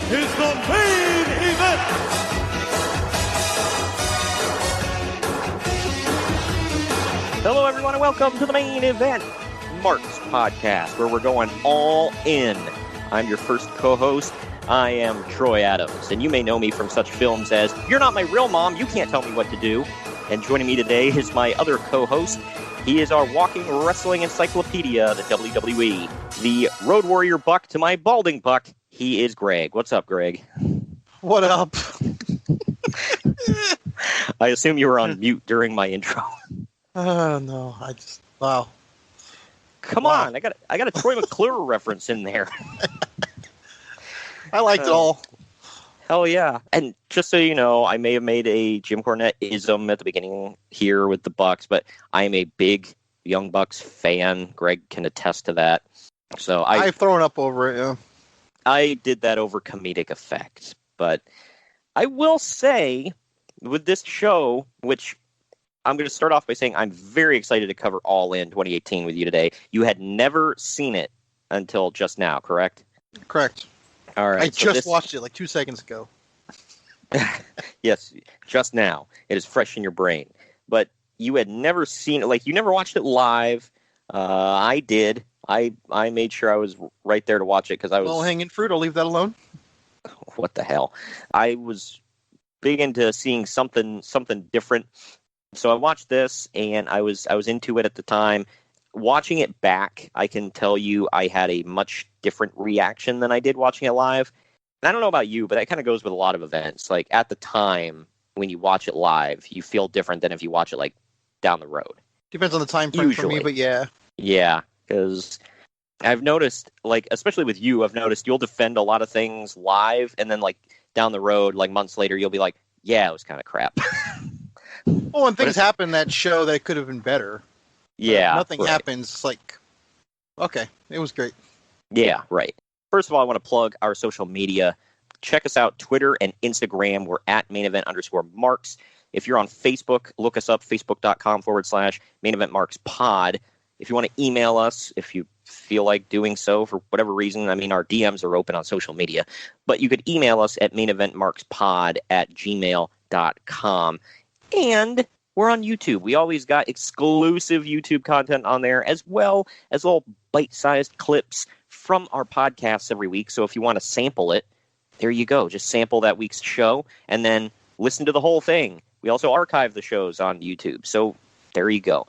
is the main event. Hello, everyone, and welcome to the main event, Mark's podcast, where we're going all in. I'm your first co-host. I am Troy Adams, and you may know me from such films as You're Not My Real Mom, You Can't Tell Me What to Do. And joining me today is my other co-host. He is our walking wrestling encyclopedia, the WWE. The Road Warrior Buck to my balding Buck, he is Greg. What's up, Greg? What up? I assume you were on mute during my intro. No, wow. Come on, I got a Troy McClure reference in there. I liked it all. Hell yeah. And just so you know, I may have made a Jim Cornette-ism at the beginning here with the Bucks, but I am a big Young Bucks fan. Greg can attest to that. So I've thrown up over it, yeah. I did that over comedic effect. But I will say, with this show, which I'm going to start off by saying I'm very excited to cover All In 2018 with you today. You had never seen it until just now, correct? Correct. All right. I just watched it like 2 seconds ago. Yes, just now. It is fresh in your brain. But you had never seen it, like you never watched it live. I did. I made sure I was right there to watch it because I was... Low-hanging fruit, I'll leave that alone. What the hell? I was big into seeing something different. So I watched this, and I was into it at the time. Watching it back, I can tell you I had a much different reaction than I did watching it live. And I don't know about you, but that kind of goes with a lot of events. Like, at the time, when you watch it live, you feel different than if you watch it, like, down the road. Depends on the time frame for me, but yeah. Yeah, because I've noticed, like, especially with you, I've noticed you'll defend a lot of things live, and then, like, down the road, like, months later, you'll be like, yeah, it was kind of crap. Well, when things happen in that show that could have been better. Yeah. Nothing happens, it's like, okay, it was great. Yeah, right. First of all, I want to plug our social media. Check us out, Twitter and Instagram. We're at @main_event_marks. If you're on Facebook, look us up, facebook.com/main_event_marks_pod. If you want to email us, if you feel like doing so for whatever reason, I mean, our DMs are open on social media, but you could email us at maineventmarkspod@gmail.com. And we're on YouTube. We always got exclusive YouTube content on there, as well as little bite-sized clips from our podcasts every week. So if you want to sample it, there you go. Just sample that week's show and then listen to the whole thing. We also archive the shows on YouTube. So there you go.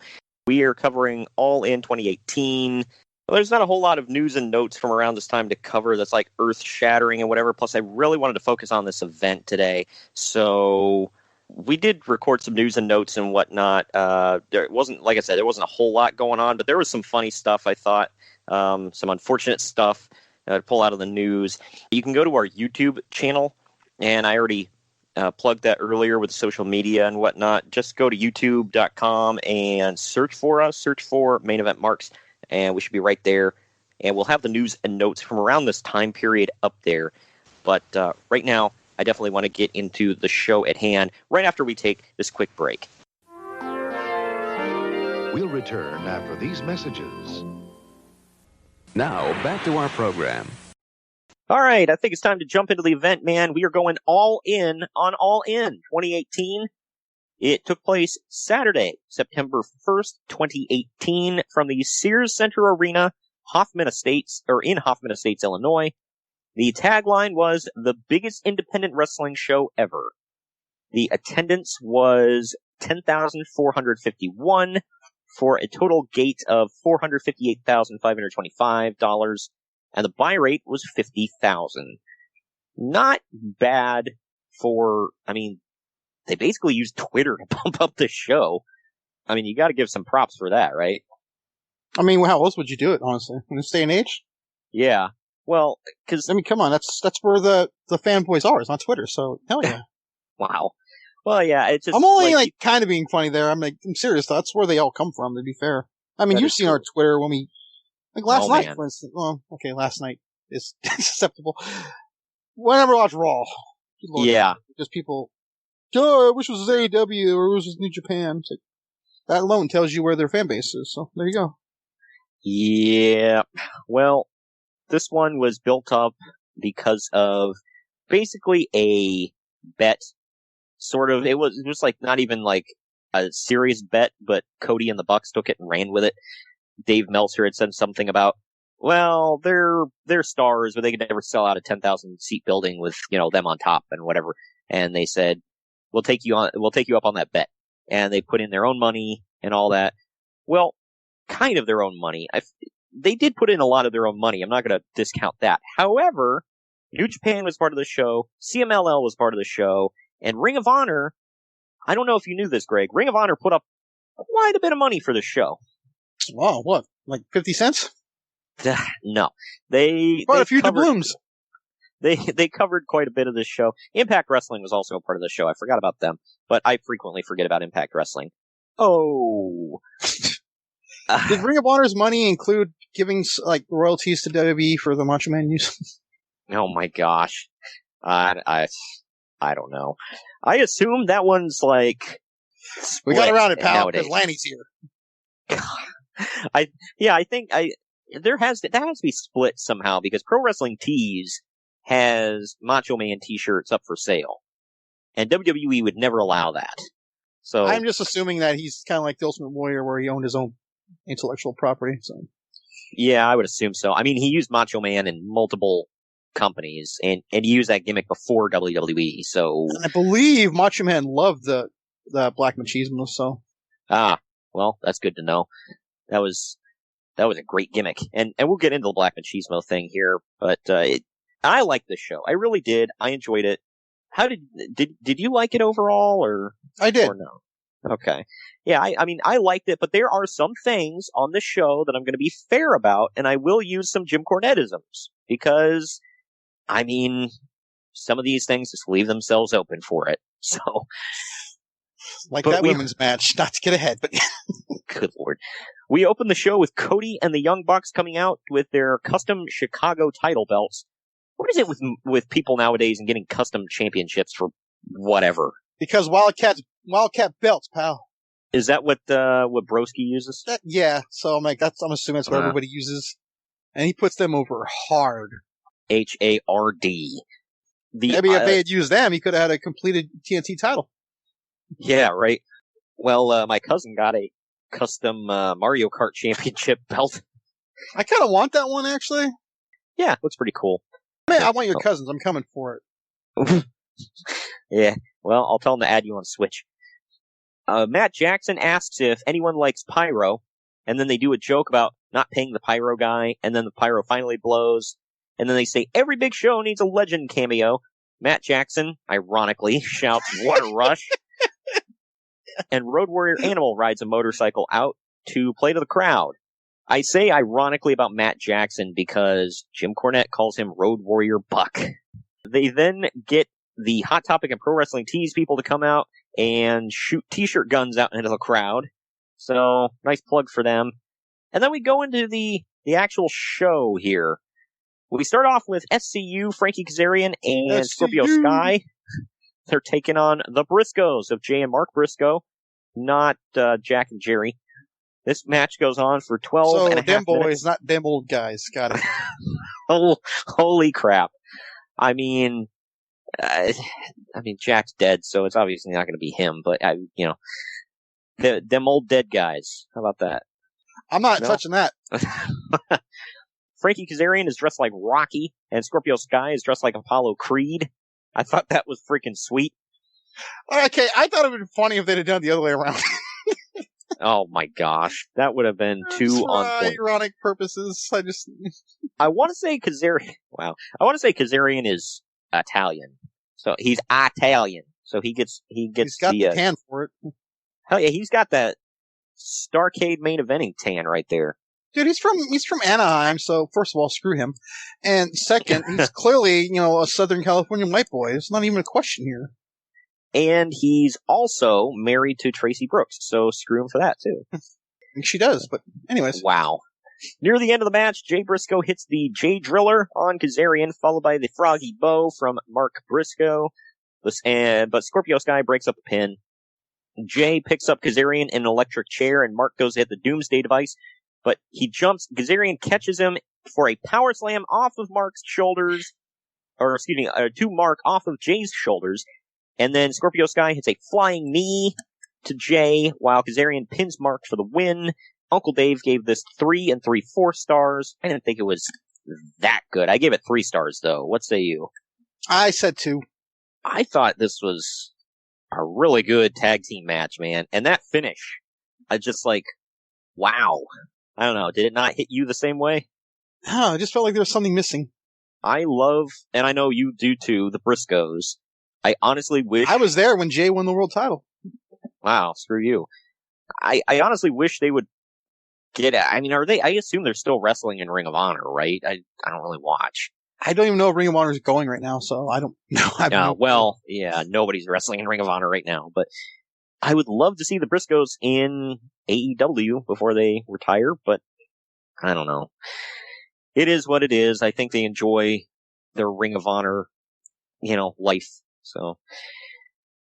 We are covering All In 2018. Well, there's not a whole lot of news and notes from around this time to cover that's like earth-shattering and whatever. Plus, I really wanted to focus on this event today. So we did record some news and notes and whatnot. There wasn't, like I said, there wasn't a whole lot going on, but there was some funny stuff, I thought. Some unfortunate stuff to pull out of the news. You can go to our YouTube channel, and I already plugged that earlier with social media and whatnot. Just go to youtube.com and search for us, search for Main Event Marks, and we should be right there. And we'll have the news and notes from around this time period up there. But right now, I definitely want to get into the show at hand right after we take this quick break. We'll return after these messages. Now, back to our program. All right, I think it's time to jump into the event, man. We are going all in on All In 2018. It took place Saturday, September 1st, 2018, from the Sears Center Arena, Hoffman Estates, Illinois. The tagline was, "The biggest independent wrestling show ever." The attendance was 10,451 for a total gate of $458,525, and the buy rate was 50,000. Not bad for, I mean, they basically used Twitter to pump up the show. I mean, you got to give some props for that, right? I mean, how else would you do it, honestly, in this day and age? Yeah. Well, because I mean, come on, that's where the fanboys are. It's on Twitter, so hell yeah. Wow. Well, yeah, it's just. I'm only like kind of being funny there. I'm serious. That's where they all come from. To be fair, I mean, you've seen our Twitter when we last night, for instance. Well, okay, last night is acceptable. Whenever I watch Raw, yeah, just people. Oh, I wish it was AEW or it was New Japan. It's like, that alone tells you where their fan base is. So there you go. Yeah. Well, this one was built up because of basically a bet, sort of. It was just like not even like a serious bet, but Cody and the Bucks took it and ran with it. Dave Meltzer had said something about, well, they're stars, but they could never sell out a 10,000 seat building with, them on top and whatever. And they said, we'll take you up on that bet. And they put in their own money and all that. Well, kind of their own money. They did put in a lot of their own money. I'm not going to discount that. However, New Japan was part of the show. CMLL was part of the show. And Ring of Honor, I don't know if you knew this, Greg. Ring of Honor put up quite a bit of money for the show. Wow, what? Like 50 cents? No. They a few doubloons. They covered quite a bit of this show. Impact Wrestling was also a part of the show. I forgot about them, but I frequently forget about Impact Wrestling. Oh. Did Ring of Honor's money include giving royalties to WWE for the Macho Man use? Oh my gosh. I don't know. I assume that one's like... We got around it, pal, because Lanny's here. I think that has to be split somehow, because Pro Wrestling Tees has Macho Man t-shirts up for sale. And WWE would never allow that. So I'm just assuming that he's kind of like the Ultimate Warrior, where he owned his own intellectual property. So yeah, I would assume so. I mean, he used Macho Man in multiple companies, and he used that gimmick before WWE. So and I believe Macho Man loved the Black Machismo. So well, that's good to know. That was a great gimmick, and we'll get into the Black Machismo thing here. But I liked this show. I really did. I enjoyed it. How did you like it overall, or I did? Or no? Okay. Yeah, I mean, I liked it, but there are some things on the show that I'm going to be fair about, and I will use some Jim Cornette-isms, because, I mean, some of these things just leave themselves open for it. So, like that women's match, not to get ahead, but good lord. We opened the show with Cody and the Young Bucks coming out with their custom Chicago title belts. What is it with people nowadays and getting custom championships for whatever? Because Wildcat belts, pal. Is that what Broski uses? Yeah. So I'm I'm assuming that's what everybody uses, and he puts them over hard. HARD. Maybe if they had used them, he could have had a completed TNT title. Yeah, right. Well, my cousin got a custom Mario Kart championship belt. I kind of want that one, actually. Yeah, looks pretty cool. Man, I want your cousins. I'm coming for it. Yeah, well, I'll tell him to add you on Switch. Matt Jackson asks if anyone likes Pyro, and then they do a joke about not paying the Pyro guy, and then the Pyro finally blows, and then they say, every big show needs a legend cameo. Matt Jackson, ironically, shouts, what a rush. And Road Warrior Animal rides a motorcycle out to play to the crowd. I say ironically about Matt Jackson because Jim Cornette calls him Road Warrior Buck. They then get the Hot Topic and Pro Wrestling Tees people to come out and shoot t-shirt guns out into the crowd. So, nice plug for them. And then we go into the actual show here. We start off with SCU, Frankie Kazarian, and Scorpio Sky. They're taking on the Briscoes of Jay and Mark Briscoe, not Jack and Jerry. This match goes on for 12 and a half minutes. So, them boys, not them old guys. Got it. Holy crap. I mean, Jack's dead, so it's obviously not going to be him, but, them old dead guys. How about that? I'm not touching that. Frankie Kazarian is dressed like Rocky, and Scorpio Sky is dressed like Apollo Creed. I thought that was freaking sweet. Okay, I thought it would be funny if they'd have done it the other way around. Oh my gosh, that would have been too on point. Ironic purposes. I want to say Kazarian. Wow, I want to say Kazarian is Italian, so he's Italian. So he's got the tan for it. Hell yeah, he's got that Starcade main eventing tan right there. Dude, he's from Anaheim, so first of all, screw him. And second, he's clearly, a Southern California white boy. It's not even a question here. And he's also married to Tracy Brooks, so screw him for that, too. She does, but anyways. Wow. Near the end of the match, Jay Briscoe hits the Jay Driller on Kazarian, followed by the Froggy Bow from Mark Briscoe. But Scorpio Sky breaks up a pin. Jay picks up Kazarian in an electric chair, and Mark goes to hit the Doomsday device. But he jumps, Kazarian catches him for a power slam off of Mark's shoulders. to Mark off of Jay's shoulders. And then Scorpio Sky hits a flying knee to Jay while Kazarian pins Mark for the win. Uncle Dave gave this 3 3/4 stars. I didn't think it was that good. I gave it 3 stars, though. What say you? I said 2. I thought this was a really good tag team match, man. And that finish, I just wow. I don't know. Did it not hit you the same way? No, I just felt like there was something missing. I love, and I know you do too, the Briscoes. I honestly wish... I was there when Jay won the world title. Wow, screw you. I honestly wish they would get... I mean, I assume they're still wrestling in Ring of Honor, right? I don't really watch. I don't even know if Ring of Honor is going right now, so I don't know. Yeah, nobody's wrestling in Ring of Honor right now, but I would love to see the Briscoes in AEW before they retire, but I don't know. It is what it is. I think they enjoy their Ring of Honor, life. So,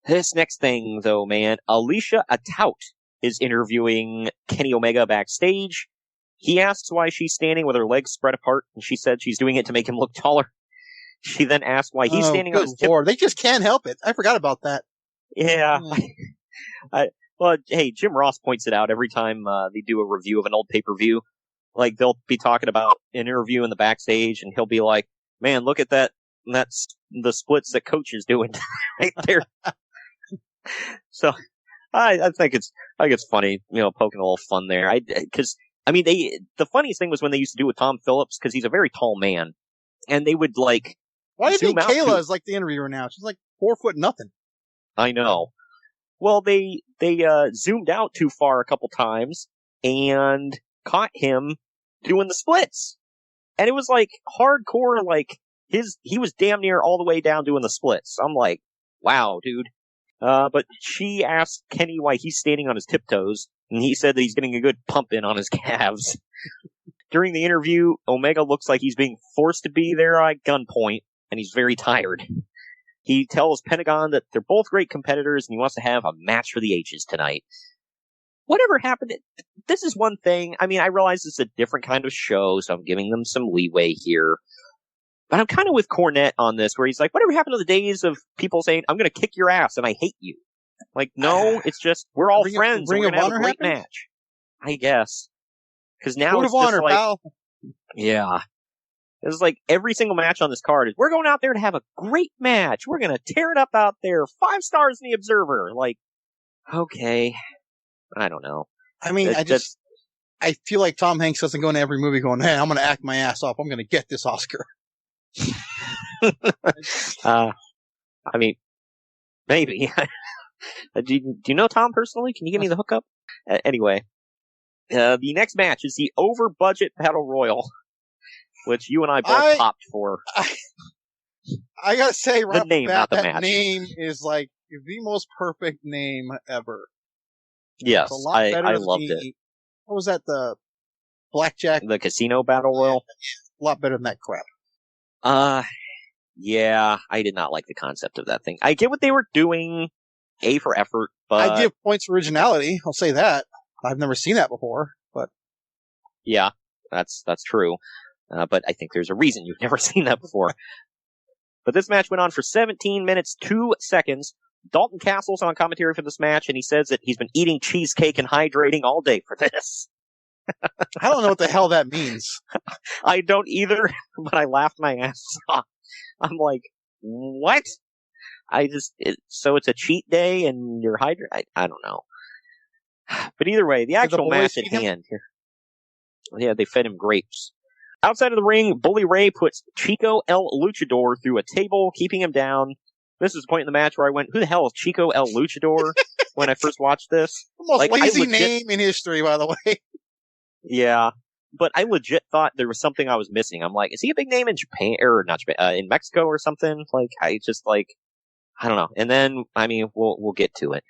this next thing, though, man, Alicia Atout is interviewing Kenny Omega backstage. He asks why she's standing with her legs spread apart, and she said she's doing it to make him look taller. She then asks why he's standing on his tip. They just can't help it. I forgot about that. Yeah. Well, hey, Jim Ross points it out every time they do a review of an old pay-per-view. Like, they'll be talking about an interview in the backstage, and he'll be like, man, look at that. That's the splits that Coach is doing right there. So, I think it's funny, poking a little fun there. The funniest thing was when they used to do with Tom Phillips, because he's a very tall man, and they would why do you think Kayla is like the interviewer now? She's like 4 foot nothing. I know. Well, they zoomed out too far a couple times and caught him doing the splits. And it was hardcore, he was damn near all the way down doing the splits. I'm like, wow, dude. But she asked Kenny why he's standing on his tiptoes, and he said that he's getting a good pump in on his calves. During the interview, Omega looks like he's being forced to be there at gunpoint, and he's very tired. He tells Pentagon that they're both great competitors, and he wants to have a match for the ages tonight. Whatever happened, this is one thing. I mean, I realize it's a different kind of show, so I'm giving them some leeway here. But I'm kind of with Cornette on this, where he's like, whatever happened to the days of people saying, I'm going to kick your ass and I hate you? No, it's just, we're all friends. We're going to have a great match. I guess. Because now it's just pal. Yeah. It's like every single match on this card is, we're going out there to have a great match. We're going to tear it up out there. 5 stars in the Observer. Okay. I don't know. I mean, I feel like Tom Hanks doesn't go into every movie going, hey, I'm going to act my ass off. I'm going to get this Oscar. I mean, maybe. Do you know Tom personally? Can you give me the hookup? Anyway, the next match is the over-budget Battle Royal, which you and I both popped for. I gotta say, the name, not the match. Name is the most perfect name ever. Yes, I loved it. What was that? The Blackjack? The Casino Battle Royal? A lot better than that crap. Yeah, I did not like the concept of that thing. I get what they were doing, A for effort, but... I give points for originality, I'll say that. I've never seen that before, but... Yeah, that's true. But I think there's a reason you've never seen that before. But this match went on for 17 minutes, 2 seconds. Dalton Castle's on commentary for this match, and he says that he's been eating cheesecake and hydrating all day for this. I don't know what the hell that means. I don't either, but I laughed my ass off. I'm like, what? So it's a cheat day and you're hydrating? I don't know. But either way, the actual match at hand here. Yeah, they fed him grapes. Outside of the ring, Bully Ray puts Chico El Luchador through a table, keeping him down. This is the point in the match where I went, who the hell is Chico El Luchador when I first watched this? The most lazy name in history, by the way. Yeah, but I legit thought there was something I was missing. I'm like, is he a big name in Japan, or not Japan, in Mexico or something? I don't know. And then, we'll get to it.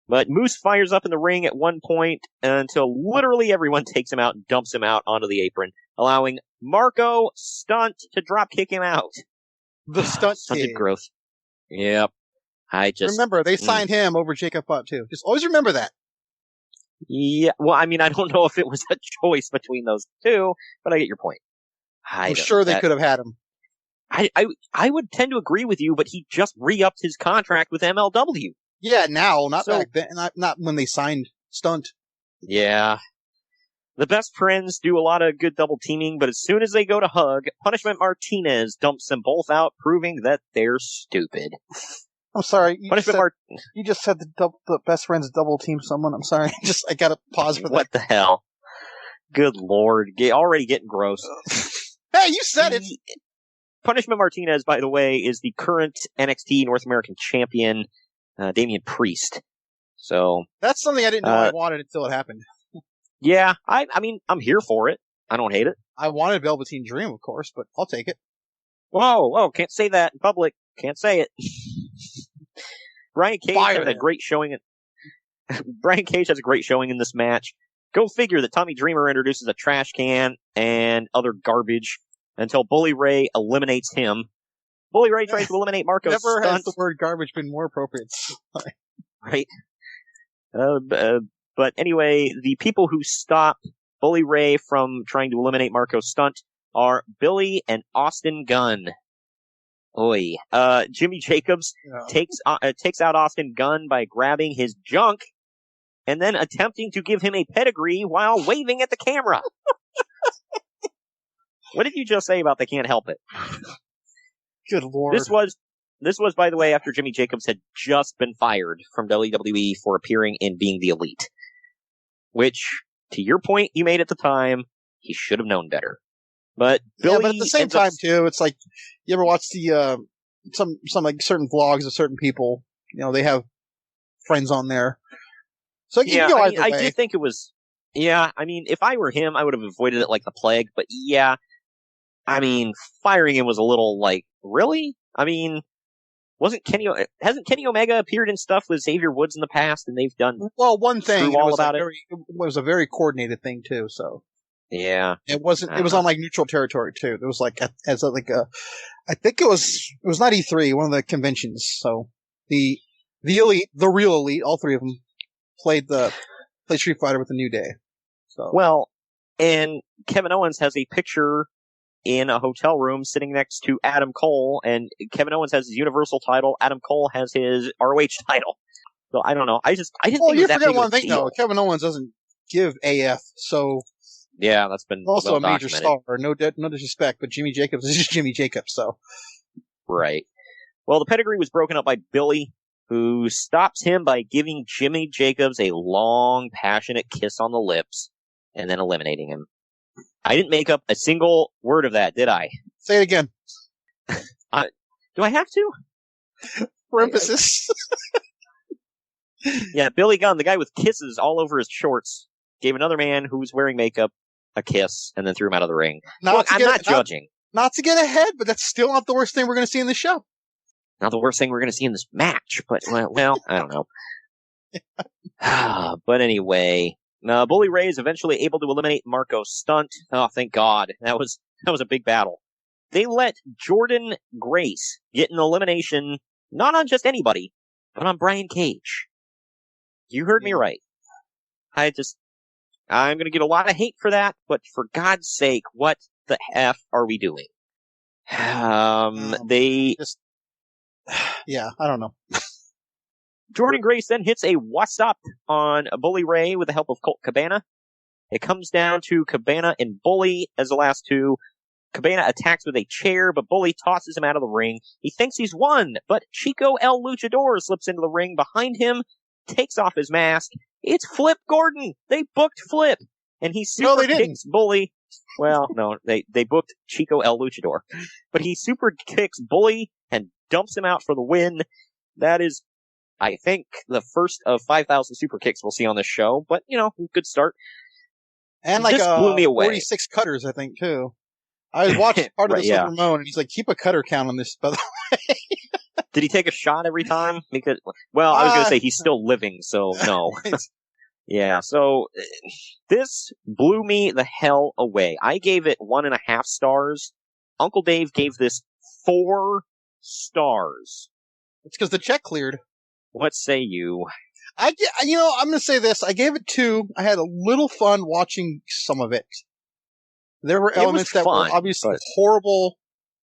But Moose fires up in the ring at one point until literally everyone takes him out and dumps him out onto the apron, allowing Marco Stunt to drop kick him out. The Stunt Stunted growth. Yep. Remember, they signed him over Jacob Butt too. Just always remember that. Yeah, well, I don't know if it was a choice between those two, but I get your point. I'm sure they could have had him. I would tend to agree with you, but he just re-upped his contract with MLW. Yeah, now, not back then, not when they signed Stunt. Yeah. The Best Friends do a lot of good double teaming, but as soon as they go to hug, Punishment Martinez dumps them both out, proving that they're stupid. I'm sorry, you just said the Best Friends double team someone. I'm sorry, I gotta pause for that. What the hell? Good lord, already getting gross. Hey, you said it! Punishment Martinez, by the way, is the current NXT North American champion, Damian Priest. So that's something I didn't know I wanted until it happened. Yeah, I mean, I'm here for it. I don't hate it. I wanted Velveteen Dream, of course, but I'll take it. Whoa, can't say that in public. Can't say it. Brian Cage had a great showing. Brian Cage has a great showing in this match. Go figure that Tommy Dreamer introduces a trash can and other garbage until Bully Ray eliminates him. Bully Ray tries to eliminate Marco Never Stunt. has the word garbage been more appropriate. Right. But anyway, the people who stop Bully Ray from trying to eliminate Marco Stunt are Billy and Austin Gunn. Oy. Jimmy Jacobs takes out Austin Gunn by grabbing his junk and then attempting to give him a pedigree while waving at the camera. What did you just say about they can't help it? Good lord. This was, by the way, after Jimmy Jacobs had just been fired from WWE for appearing in Being the Elite. Which, to your point you made at the time, he should have known better. But Billy, but at the same time too, it's like you ever watch the some like certain vlogs of certain people, they have friends on there. So you go either way. I did think it was if I were him, I would have avoided it like the plague, but firing him was a little like, really? Hasn't Kenny Omega appeared in stuff with Xavier Woods in the past, and they've done one thing all about it was a very coordinated thing too. So yeah, it wasn't. It was on like neutral territory too. It was like I think it was not E3, one of the conventions. So the elite, the real elite, all three of them played Street Fighter with the New Day. So and Kevin Owens has a picture in a hotel room sitting next to Adam Cole, and Kevin Owens has his Universal title, Adam Cole has his ROH title. So I don't know. I didn't think it was that big of a deal. One thing though, Kevin Owens doesn't give AF, so yeah, that's been also a major star. No disrespect, but Jimmy Jacobs is just Jimmy Jacobs, so right. Well, the pedigree was broken up by Billy, who stops him by giving Jimmy Jacobs a long, passionate kiss on the lips, and then eliminating him. I didn't make up a single word of that, did I? Say it again. Do I have to? For emphasis. Yeah, Billy Gunn, the guy with kisses all over his shorts, gave another man who was wearing makeup a kiss and then threw him out of the ring. Look, I'm not judging. Not to get ahead, but that's still not the worst thing we're going to see in the show. Not the worst thing we're going to see in this match, but, well, I don't know. But anyway, Bully Ray is eventually able to eliminate Marco Stunt. Oh, thank God. That was a big battle. They let Jordan Grace get an elimination, not on just anybody, but on Brian Cage. You heard me right. I'm going to get a lot of hate for that, but for God's sake, what the F are we doing? Yeah, I don't know. Jordan Grace then hits a what's up on Bully Ray with the help of Colt Cabana. It comes down to Cabana and Bully as the last two. Cabana attacks with a chair, but Bully tosses him out of the ring. He thinks he's won, but Chico El Luchador slips into the ring behind him, takes off his mask. It's Flip Gordon. They booked Flip, and he super kicks Bully. Well, no, they booked Chico El Luchador, but he super kicks Bully and dumps him out for the win. That is, I think, the first of 5,000 super kicks we'll see on this show, but, good start. And like blew me away. 46 cutters, I think, too. I was watching part of this with Ramon, and he's like, keep a cutter count on this, by the way. Did he take a shot every time? Because, I was going to say he's still living, so no. Yeah, so this blew me the hell away. I gave it 1.5 stars. Uncle Dave gave this 4 stars. It's because the check cleared. What say you? I'm going to say this. I gave it 2. I had a little fun watching some of it. There were elements that were obviously horrible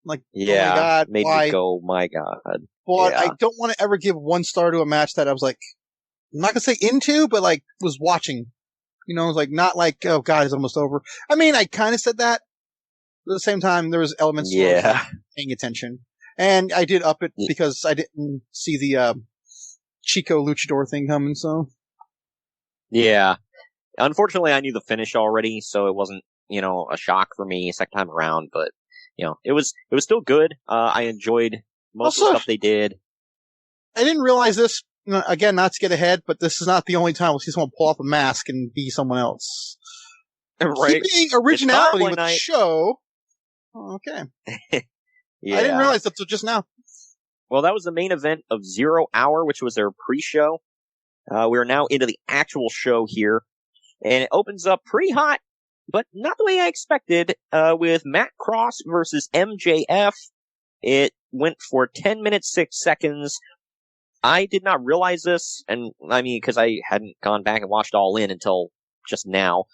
Like, yeah, oh my God, made why? me go, my God. But yeah. I don't want to ever give 1 star to a match that I was like, I'm not gonna say into, but like was watching. You know, like not like, oh God, it's almost over. I mean, I kind of said that. But at the same time, there was elements where I was like, paying attention, and I did up it because I didn't see the Chico Luchador thing coming. So yeah, unfortunately, I knew the finish already, so it wasn't a shock for me second time around. But it was still good. I enjoyed most of the stuff they did. I didn't realize this. Again, not to get ahead, but this is not the only time we'll see someone pull off a mask and be someone else. Right. Keeping originality with the show. Oh, okay. Yeah. I didn't realize that until just now. Well, that was the main event of 0 Hour, which was their pre-show. We are now into the actual show here. And it opens up pretty hot, but not the way I expected, with Matt Cross versus MJF. It went for 10 minutes, 6 seconds. I did not realize this, and I mean, because I hadn't gone back and watched All In until just now.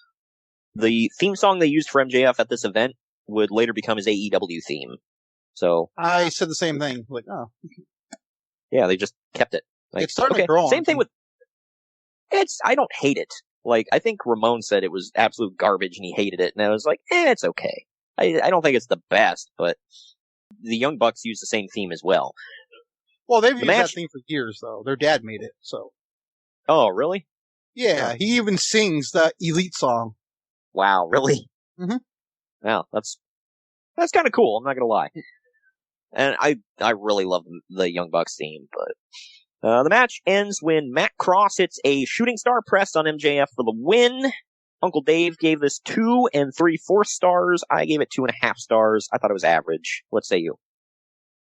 The theme song they used for MJF at this event would later become his AEW theme. So I said the same thing. Like, oh, yeah, they just kept it. Like, it's starting to grow on. Same thing with. I don't hate it. Like, I think Ramon said it was absolute garbage and he hated it, and I was like, it's okay. I don't think it's the best, but the Young Bucks use the same theme as well. Well, they've used that theme for years, though. Their dad made it, so. Oh, really? Yeah, he even sings the Elite song. Wow, really? Mm-hmm. Wow, that's kind of cool, I'm not gonna lie. And I really love the Young Bucks theme, but the match ends when Matt Cross hits a shooting star press on MJF for the win. Uncle Dave gave this 2 3/4 stars. I gave it 2.5 stars. I thought it was average. What say you?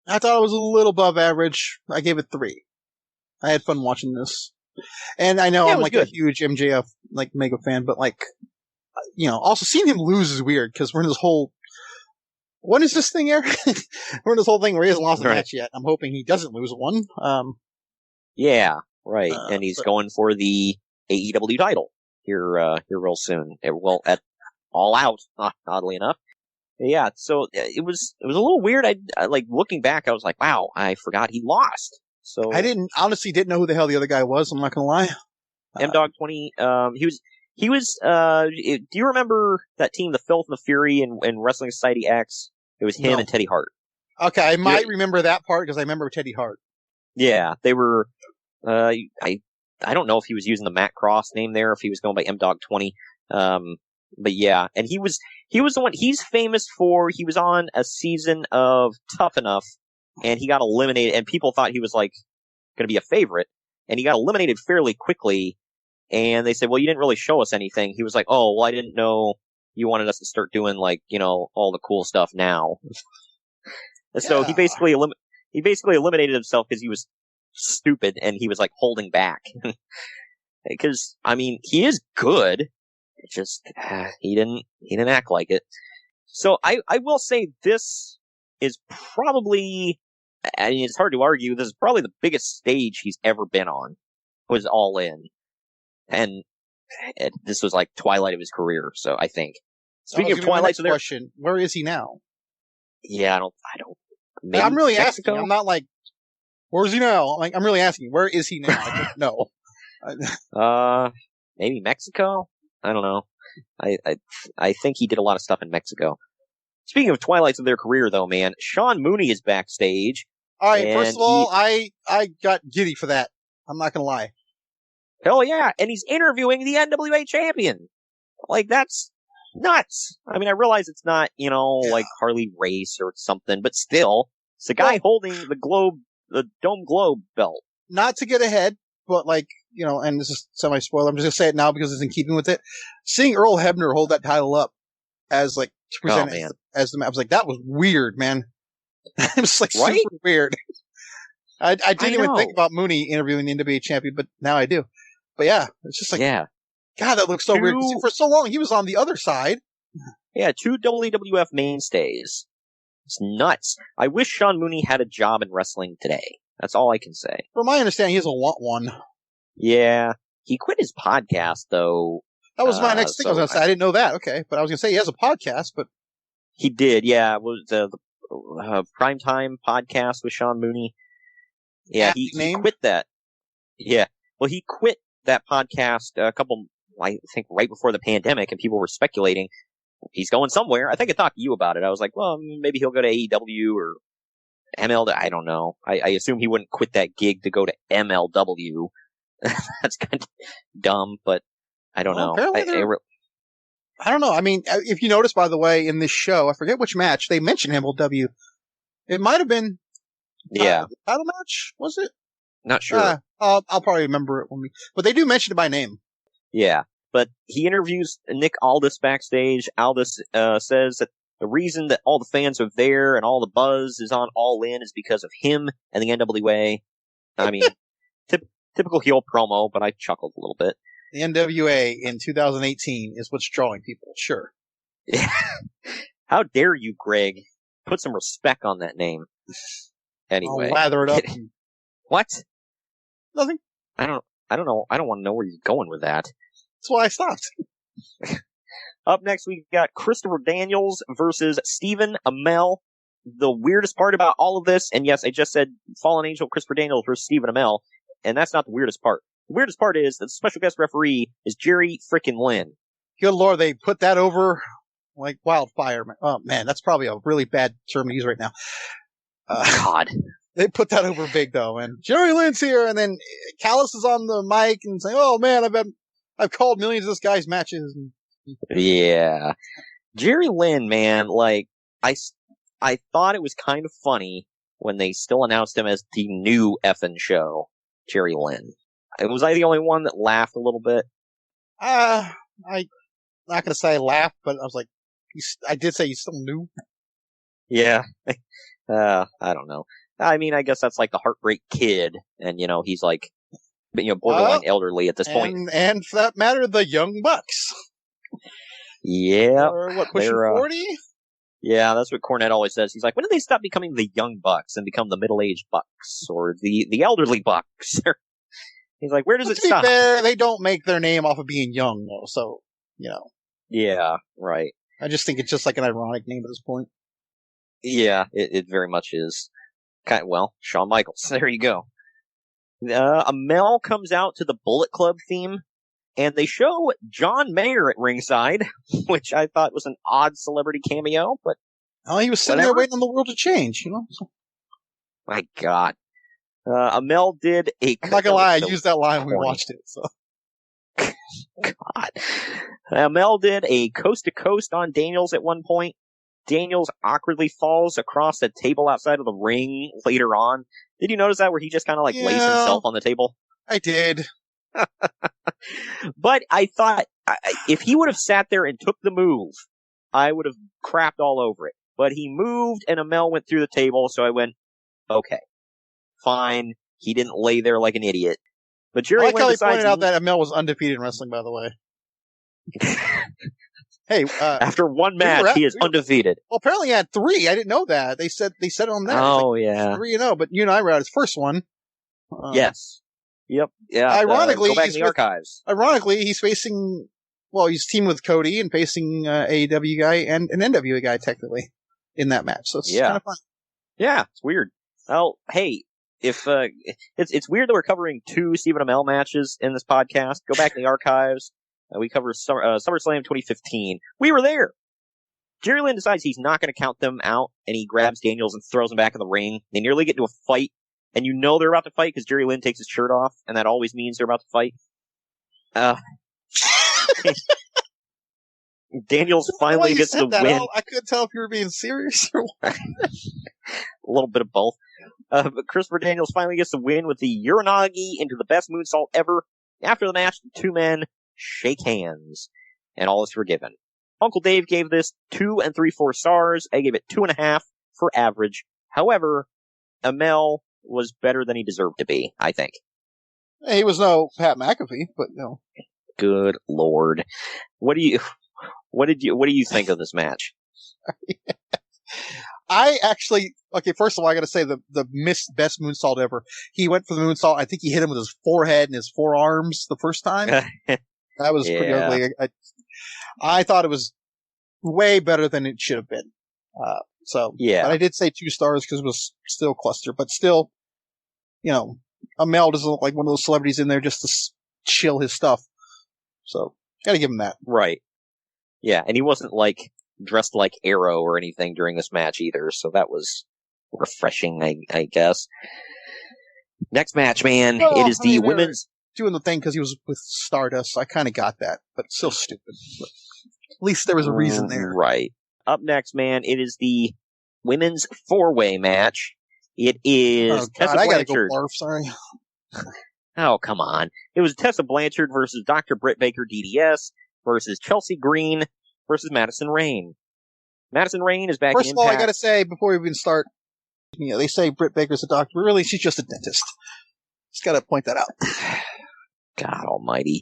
I thought it was a little above average. I gave it 3. I had fun watching this. And I know I'm like a huge MJF like mega fan, but like, also seeing him lose is weird because we're in this whole, when is this thing, Eric? We're in this whole thing where he hasn't lost a match yet. I'm hoping he doesn't lose one. Yeah, right. And he's going for the AEW title here real soon. Well, at All Out, oddly enough. Yeah, so it was a little weird. I like looking back, I was like, wow, I forgot he lost. So I honestly didn't know who the hell the other guy was. I'm not gonna lie. M-Dog 20. He was. Do you remember that team, the Filth and the Fury, and Wrestling Society X? It was him and Teddy Hart. Okay, I might remember that part because I remember Teddy Hart. Yeah, they were. I don't know if he was using the Matt Cross name there, if he was going by M-Dog 20. But yeah, and he was the one, he's famous for, he was on a season of Tough Enough, and he got eliminated, and people thought he was like going to be a favorite, and he got eliminated fairly quickly, and they said, well, you didn't really show us anything. He was like, oh, well, I didn't know you wanted us to start doing like, all the cool stuff now. And so he basically eliminated himself because he was stupid, and he was like holding back. Because, I mean, he is good. It just, he didn't act like it. So I will say this is probably, I mean, it's hard to argue, this is probably the biggest stage he's ever been on, was All In. And this was like twilight of his career, so I think. Speaking of twilight, so question, where is he now? Yeah, I don't, maybe I'm really Mexico? asking, I'm not like, where is he now? Like, I'm really asking, where is he now? I don't know. Maybe Mexico? I don't know. I think he did a lot of stuff in Mexico. Speaking of twilights of their career, though, man, Sean Mooney is backstage. All right, first of all, I got giddy for that. I'm not gonna lie. Hell yeah, and he's interviewing the NWA champion. Like, that's nuts. I mean, I realize it's not, like Harley Race or something, but still, it's the guy holding the Dome Globe belt. Not to get ahead, but like, and this is semi-spoiler, I'm just gonna say it now because it's in keeping with it. Seeing Earl Hebner hold that title up as like, to present it as the, I was like, that was weird, man. It was like super weird. I didn't even think about Mooney interviewing the NWA champion, but now I do. But yeah, it's just like, God, that looks so weird. For so long, he was on the other side. Yeah, 2 WWF mainstays. It's nuts. I wish Sean Mooney had a job in wrestling today. That's all I can say. From my understanding, he doesn't want one. Yeah. He quit his podcast, though. That was my next thing I was going to say. I didn't know that. Okay. But I was going to say he has a podcast, but. He did, yeah. It was Primetime Podcast with Sean Mooney. Yeah, he quit that. Yeah. Well, he quit that podcast I think right before the pandemic, and people were speculating he's going somewhere. I think I talked to you about it. I was like, well, maybe he'll go to AEW or MLW. I don't know. I assume he wouldn't quit that gig to go to MLW. That's kind of dumb, but I don't know. I don't know. I mean, if you notice, by the way, in this show, I forget which match, they mentioned MLW. It might have been the title match, was it? Not sure. I'll probably remember it but they do mention it by name. Yeah, but he interviews Nick Aldis backstage. Aldis says that the reason that all the fans are there and all the buzz is on All In is because of him and the NWA. I mean, typical heel promo, but I chuckled a little bit. The NWA in 2018 is what's drawing people, sure. How dare you, Greg? Put some respect on that name. Anyway. I'll lather it up. What? Nothing. I don't know. I don't want to know where you're going with that. That's why I stopped. Up next, we got Christopher Daniels versus Stephen Amell. The weirdest part about all of this, and yes, I just said Fallen Angel Christopher Daniels versus Stephen Amell, and that's not the weirdest part. The weirdest part is that the special guest referee is Jerry frickin' Lynn. Good Lord, they put that over like wildfire. Oh man, that's probably a really bad term to use right now. God. They put that over big though, and Jerry Lynn's here, and then Callis is on the mic and saying, "Oh man, I've called millions of this guy's matches." Yeah, Jerry Lynn, man, like I thought it was kind of funny when they still announced him as the new effing show, Jerry Lynn. Was I the only one that laughed a little bit? I'm not gonna say I laughed, but I was like, I did say he's still new. Yeah, I don't know. I mean, I guess that's like the Heartbreak Kid, and he's like, borderline elderly at this point. And for that matter, the Young Bucks. Yeah. Or what, pushing 40? Yeah, that's what Cornette always says. He's like, when did they stop becoming the Young Bucks and become the middle-aged Bucks or the elderly Bucks? He's like, where does it stop? Fair, they don't make their name off of being young, though, so, Yeah, right. I just think it's just like an ironic name at this point. Yeah, it very much is. Shawn Michaels. There you go. Amell comes out to the Bullet Club theme, and they show John Mayer at ringside, which I thought was an odd celebrity cameo, but he was sitting there waiting on the world to change, My God. Amell did a... I'm not gonna lie, I used that line when we watched it, so... God. Amell did a coast-to-coast on Daniels at one point. Daniels awkwardly falls across a table outside of the ring later on. Did you notice that, where he just kind of lays himself on the table? I did. But I thought, if he would have sat there and took the move, I would have crapped all over it. But he moved, and Amell went through the table, so I went, okay, fine. He didn't lay there like an idiot. But Jerry Lynn pointed out that Amell was undefeated in wrestling, by the way. Hey, after one match, he is undefeated. Well, apparently he had 3. I didn't know that. They said on that. Oh, yeah. 3-0, but you and I were at his first one. Yes. Yep. Yeah. Ironically, go back in the archives. Ironically, he's facing, he's teamed with Cody and facing AEW guy and an NWA guy, technically, in that match. So it's kind of fun. Yeah, it's weird. Well, hey, if it's weird that we're covering 2 Stephen Amell matches in this podcast. Go back in the archives. We cover SummerSlam 2015. We were there. Jerry Lynn decides he's not going to count them out, and he grabs Daniels and throws him back in the ring. They nearly get into a fight, and they're about to fight because Jerry Lynn takes his shirt off, and that always means they're about to fight. Daniels finally gets the win. I couldn't tell if you were being serious or what. A little bit of both. But Christopher Daniels finally gets the win with the Uranagi into the best moonsault ever. After the match, the 2 men shake hands, and all is forgiven. Uncle Dave gave this 2 3/4 stars. I gave it 2.5 for average. However, Amell was better than he deserved to be, I think. He was no Pat McAfee, but no. Good Lord. What do you think of this match? I actually, first of all, I gotta say the best moonsault ever. He went for the moonsault. I think he hit him with his forehead and his forearms the first time. That was pretty ugly. I thought it was way better than it should have been. So, yeah. But I did say 2 stars because it was still cluster, but still, Amel doesn't look like one of those celebrities in there just to chill his stuff. So, gotta give him that. Right. Yeah, and he wasn't dressed like Arrow or anything during this match either, so that was refreshing, I guess. Next match, man, it is the women's... Doing the thing because he was with Stardust, so I kind of got that, but still stupid. But at least there was a reason there. Right. Up next, man, it is the women's 4-way match. It is Tessa Blanchard. I gotta go barf, sorry. Oh, come on. It was Tessa Blanchard versus Dr. Britt Baker DDS versus Chelsea Green versus Madison Rayne. Madison Rayne is back in Impact. First of all, I gotta say, before we even start, they say Britt Baker's a doctor, but really, she's just a dentist. Just gotta point that out. God almighty.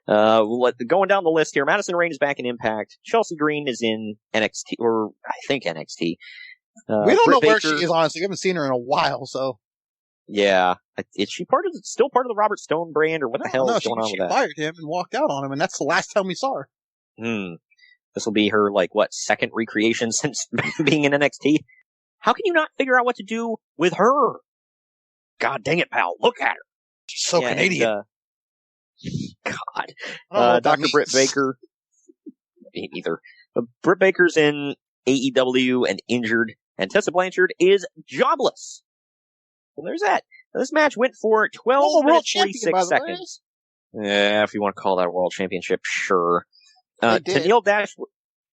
Going down the list here, Madison Rayne is back in Impact. Chelsea Green is in NXT, or I think NXT. We don't know where she is, honestly. We haven't seen her in a while, so. Yeah. Is she still part of the Robert Stone brand, or what the hell is going on with that? She fired him and walked out on him, and that's the last time we saw her. This will be her, second recreation since being in NXT? How can you not figure out what to do with her? God dang it, pal. Look at her. She's so Canadian. God. Dr. Britt Baker. Me neither. Britt Baker's in AEW and injured, and Tessa Blanchard is jobless. Well, there's that. This match went for 12 minutes, 46 seconds. Yeah, if you want to call that a world championship, sure. Tenille Dashwood.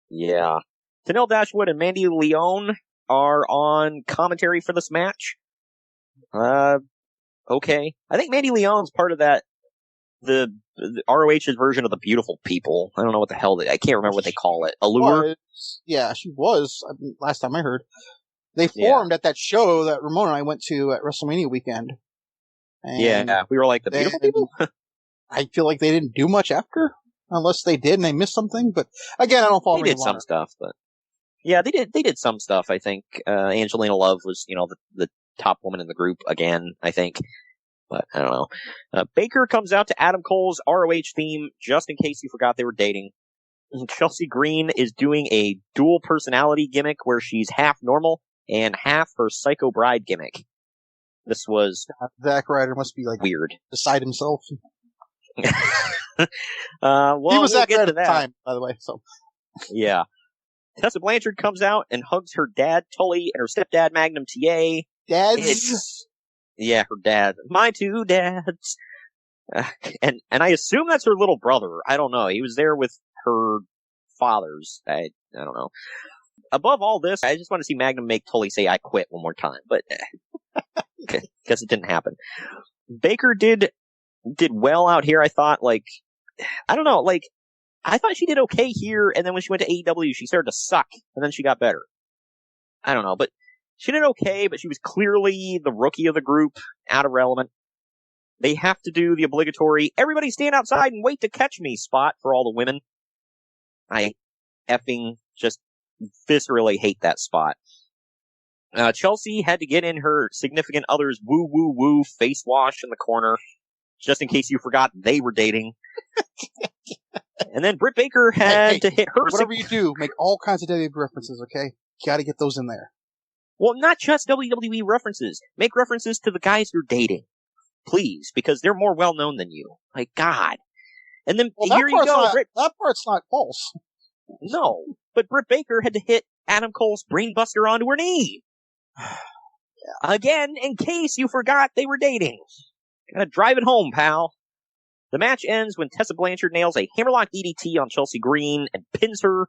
Yeah. Tenille Dashwood and Mandy Leon are on commentary for this match. Okay. I think Mandy Leon's part of that, the ROH's version of the Beautiful People. I don't know what the hell I can't remember what they call it. Allure? Yeah, she was. Last time I heard. They formed at that show that Ramona and I went to at WrestleMania weekend. And we were like the Beautiful People? I feel like they didn't do much after, unless they did and I missed something. But again, I don't follow. They did some stuff, but yeah, they did some stuff. I think Angelina Love was, the top woman in the group again. I think, but I don't know. Baker comes out to Adam Cole's ROH theme, just in case you forgot they were dating. Chelsea Green is doing a dual personality gimmick where she's half normal and half her Psycho Bride gimmick. This was Zack Ryder must be weird, beside himself. He was Zack Ryder at the time, by the way. So yeah, Tessa Blanchard comes out and hugs her dad Tully and her stepdad Magnum TA. Yeah, her dad. My 2 dads. And I assume that's her little brother. I don't know. He was there with her fathers. I don't know. Above all this, I just want to see Magnum make Tully say I quit one more time, but guess it didn't happen. Baker did well out here. I thought, I don't know, I thought she did okay here, and then when she went to AEW, she started to suck, and then she got better. I don't know, but she did okay, but she was clearly the rookie of the group, out of element. They have to do the obligatory, everybody stand outside and wait to catch me spot for all the women. I effing just viscerally hate that spot. Chelsea had to get in her significant other's woo woo woo face wash in the corner, just in case you forgot they were dating. And then Britt Baker had to hit her. Whatever you do, make all kinds of WWE references, okay? You gotta get those in there. Well, not just WWE references. Make references to the guys you're dating. Please, because they're more well known than you. God. And then here you go. That part's not false. No, but Britt Baker had to hit Adam Cole's brainbuster onto her knee. Again, in case you forgot they were dating. Gotta drive it home, pal. The match ends when Tessa Blanchard nails a hammerlock DDT on Chelsea Green and pins her.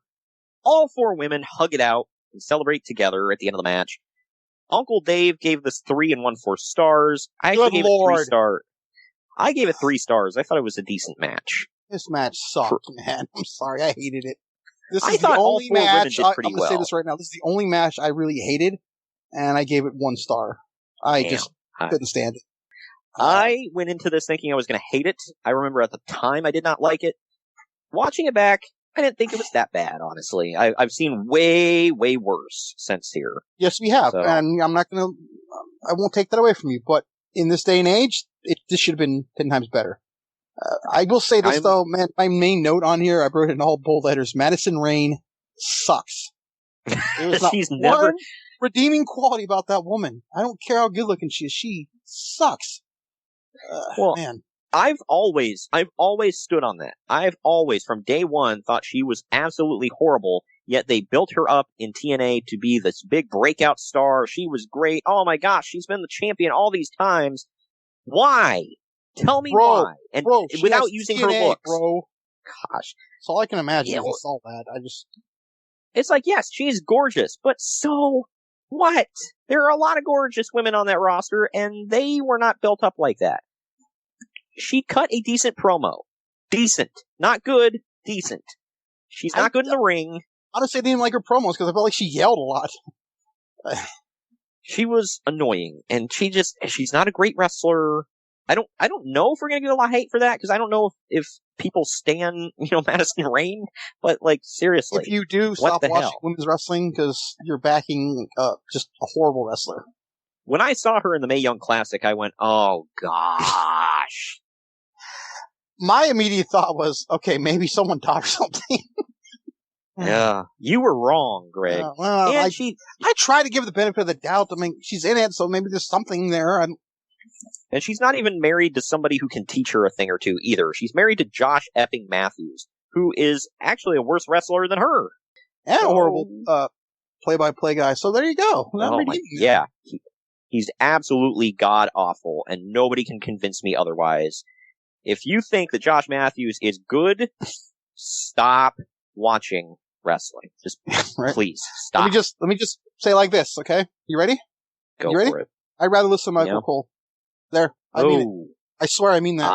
All 4 women hug it out and celebrate together at the end of the match. Uncle Dave gave this 3 1/4 stars. I actually gave it 3 stars. I gave it 3 stars. I thought it was a decent match. This match sucked, man. I'm sorry, I hated it. I thought all 4 women did pretty I'm going to say this right now. This is the only match I really hated, and I gave it 1 star. I just couldn't stand it. I went into this thinking I was going to hate it. I remember at the time I did not like it. Watching it back, I didn't think it was that bad, honestly. I've seen way, way worse since here. Yes, we have. So. And I'm not going to, I won't take that away from you, but in this day and age, this should have been 10 times better. I will say this though, man, my main note on here, I wrote it in all bold letters. Madison Rayne sucks. There's not She's one never redeeming quality about that woman. I don't care how good looking she is. She sucks. Well, man. I've always stood on that. I've always, from day one, thought she was absolutely horrible, yet they built her up in TNA to be this big breakout star. She was great. Oh my gosh, she's been the champion all these times. Why? Tell me why. And without using TNA, her looks. Bro. Gosh. That's all I can imagine. Yeah, I saw that. It's like, yes, she's gorgeous, but so what? There are a lot of gorgeous women on that roster, and they were not built up like that. She cut a decent promo. Decent. Not good, decent. She's not good in the ring. Honestly, I didn't like her promos because I felt like she yelled a lot. She was annoying, and she's not a great wrestler. I don't know if we're gonna get a lot of hate for that, because I don't know if people stan, Madison Rayne, but like, seriously. If you do, stop watching women's wrestling, because you're backing just a horrible wrestler. When I saw her in the Mae Young Classic, I went, oh gosh. My immediate thought was, okay, maybe someone taught her something. Yeah, you were wrong, Greg. Well, I try to give her the benefit of the doubt. I mean, she's in it, so maybe there's something there. And she's not even married to somebody who can teach her a thing or two either. She's married to Josh Epping Matthews, who is actually a worse wrestler than her. And a horrible play-by-play guy. So there you go. Yeah. He's absolutely god-awful, and nobody can convince me otherwise. If you think that Josh Matthews is good, stop watching wrestling. Just right. Please stop. Let me just say it like this, okay? You ready? Go for it. I'd rather listen to Michael Cole. There. I mean it. I swear I mean that.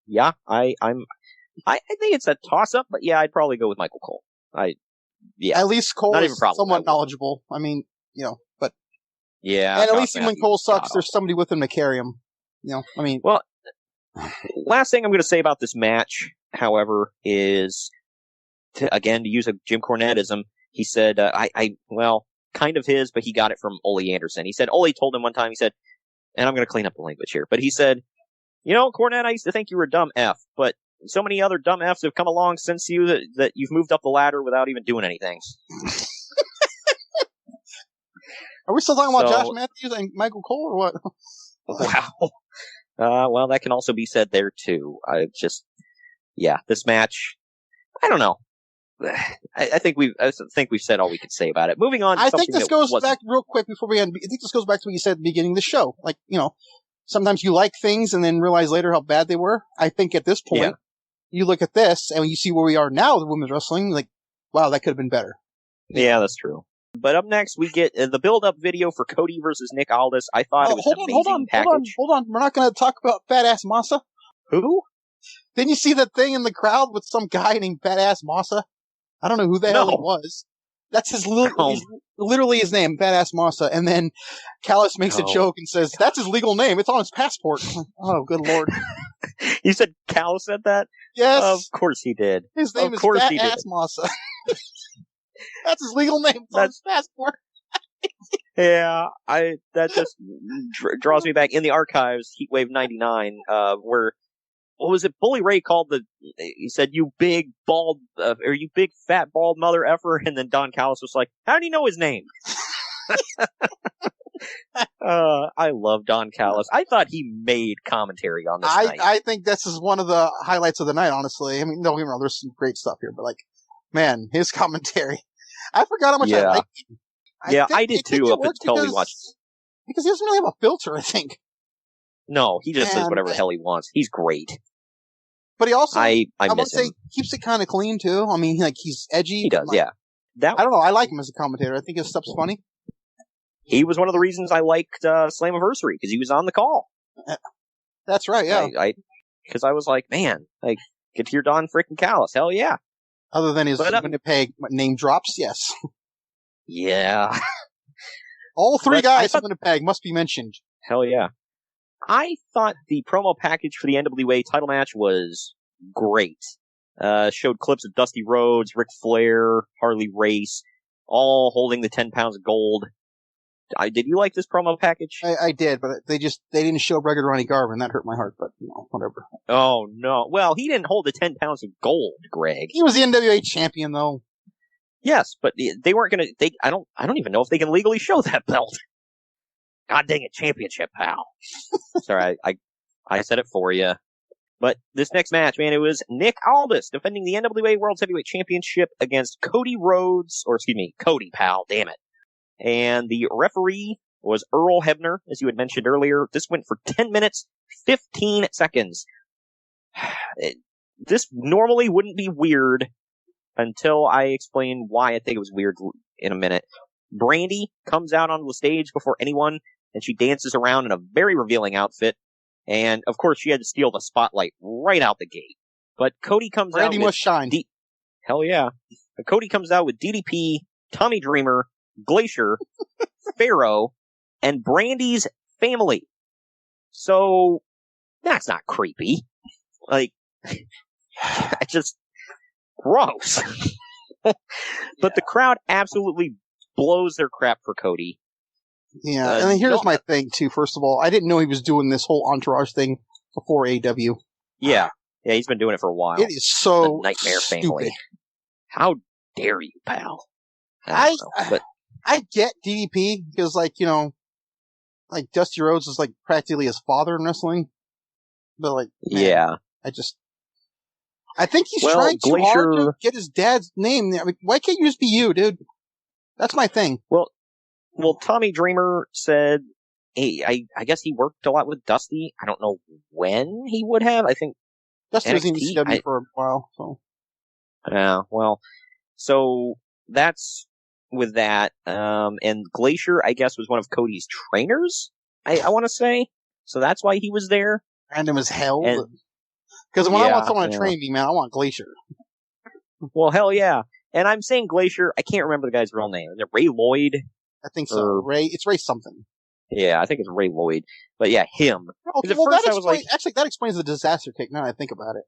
Yeah, I think it's a toss-up, but yeah, I'd probably go with Michael Cole. At least Cole is somewhat knowledgeable. I mean, but. Yeah. And at least when Cole sucks, there's somebody with him to carry him. Well, last thing I'm going to say about this match, however, is, to use a Jim Cornetteism, he said, kind of his, but he got it from Ole Anderson. He said, Ole told him one time, he said, and I'm going to clean up the language here, but he said, Cornette, I used to think you were a dumb F, but so many other dumb Fs have come along since you that you've moved up the ladder without even doing anything. Are we still talking about Josh Matthews and Michael Cole, or what? Wow. Well, that can also be said there, too. This match, I don't know. I think we've said all we could say about it. Moving on. I think this goes back real quick before we end. I think this goes back to what you said at the beginning of the show. Like, sometimes you like things and then realize later how bad they were. I think at this point, you look at this and when you see where we are now with women's wrestling, like, wow, that could have been better. Yeah, that's true. But up next, we get the build-up video for Cody versus Nick Aldis. I thought it was an amazing package. Hold on. We're not going to talk about Badass Masa. Who? Didn't you see that thing in the crowd with some guy named Badass Masa? I don't know who the hell he was. That's literally his name, Badass Masa. And then Callis makes a joke and says, that's his legal name. It's on his passport. Oh, good Lord. You said Callis said that? Yes. Of course he did. His name is Badass Masa. That's his legal name. It's on his passport. Yeah, that just draws me back in the archives, Heatwave 99, where, what was it? Bully Ray he said, you big bald, or you big fat bald mother effer, and then Don Callis was like, how do you know his name? I love Don Callis. I thought he made commentary on this night. I think this is one of the highlights of the night, honestly. I mean, don't get me wrong, there's some great stuff here, but man, his commentary. I forgot how much I liked him. I did too, up until we watched. Because he doesn't really have a filter, I think. No, he just says whatever the hell he wants. He's great. But he also, I would say, keeps it kind of clean too. I mean, he's edgy. He does, yeah. I don't know, I like him as a commentator. I think his stuff's funny. He was one of the reasons I liked Slammiversary, because he was on the call. That's right, yeah. Because I was like, man, get to your Don frickin' Callis. Hell yeah. Other than his Winnipeg name drops, yes. Yeah. All three guys from Winnipeg must be mentioned. Hell yeah. I thought the promo package for the NWA title match was great. Showed clips of Dusty Rhodes, Ric Flair, Harley Race, all holding the 10 pounds of gold. Did you like this promo package? I did, but they didn't show regular Ronnie Garvin. That hurt my heart, but whatever. Oh no. Well, he didn't hold the 10 pounds of gold, Greg. He was the NWA champion though. Yes, but they weren't going to. I don't even know if they can legally show that belt. God dang it, championship, pal. Sorry, I said it for you. But this next match, man, it was Nick Aldis defending the NWA World Heavyweight Championship against Cody, pal, damn it. And the referee was Earl Hebner, as you had mentioned earlier. This went for 10 minutes, 15 seconds. This normally wouldn't be weird until I explain why I think it was weird in a minute. Brandy comes out onto the stage before anyone, and she dances around in a very revealing outfit. And, of course, she had to steal the spotlight right out the gate. But Cody comes out with... Brandy must shine. Hell yeah. But Cody comes out with DDP, Tommy Dreamer, Glacier, Pharaoh, and Brandy's family. So, that's not creepy. Like, it's just gross. But the crowd absolutely blows their crap for Cody. Yeah, and then here's my thing, too. First of all, I didn't know he was doing this whole entourage thing before AEW. Yeah, he's been doing it for a while. It is so the Nightmare stupid. Family. How dare you, pal? I get DDP, because, like Dusty Rhodes is, like, practically his father in wrestling. But, like, man, yeah. I think he's trying too hard to get his dad's name there. I mean, why can't you just be you, dude? That's my thing. Well, Tommy Dreamer said, hey, I guess he worked a lot with Dusty. I don't know when he would have. I think Dusty was in ECW for a while, so. Yeah, well, so that's with that. And Glacier, I guess, was one of Cody's trainers, I want to say. So that's why he was there. Random as hell. Because when I want someone to train me, man, I want Glacier. Well, hell yeah. And I'm saying Glacier, I can't remember the guy's real name. Is it Ray Lloyd? I think so. It's Ray something. Yeah, I think it's Ray Lloyd. But yeah, him. Okay, well, that explains the disaster kick now that I think about it.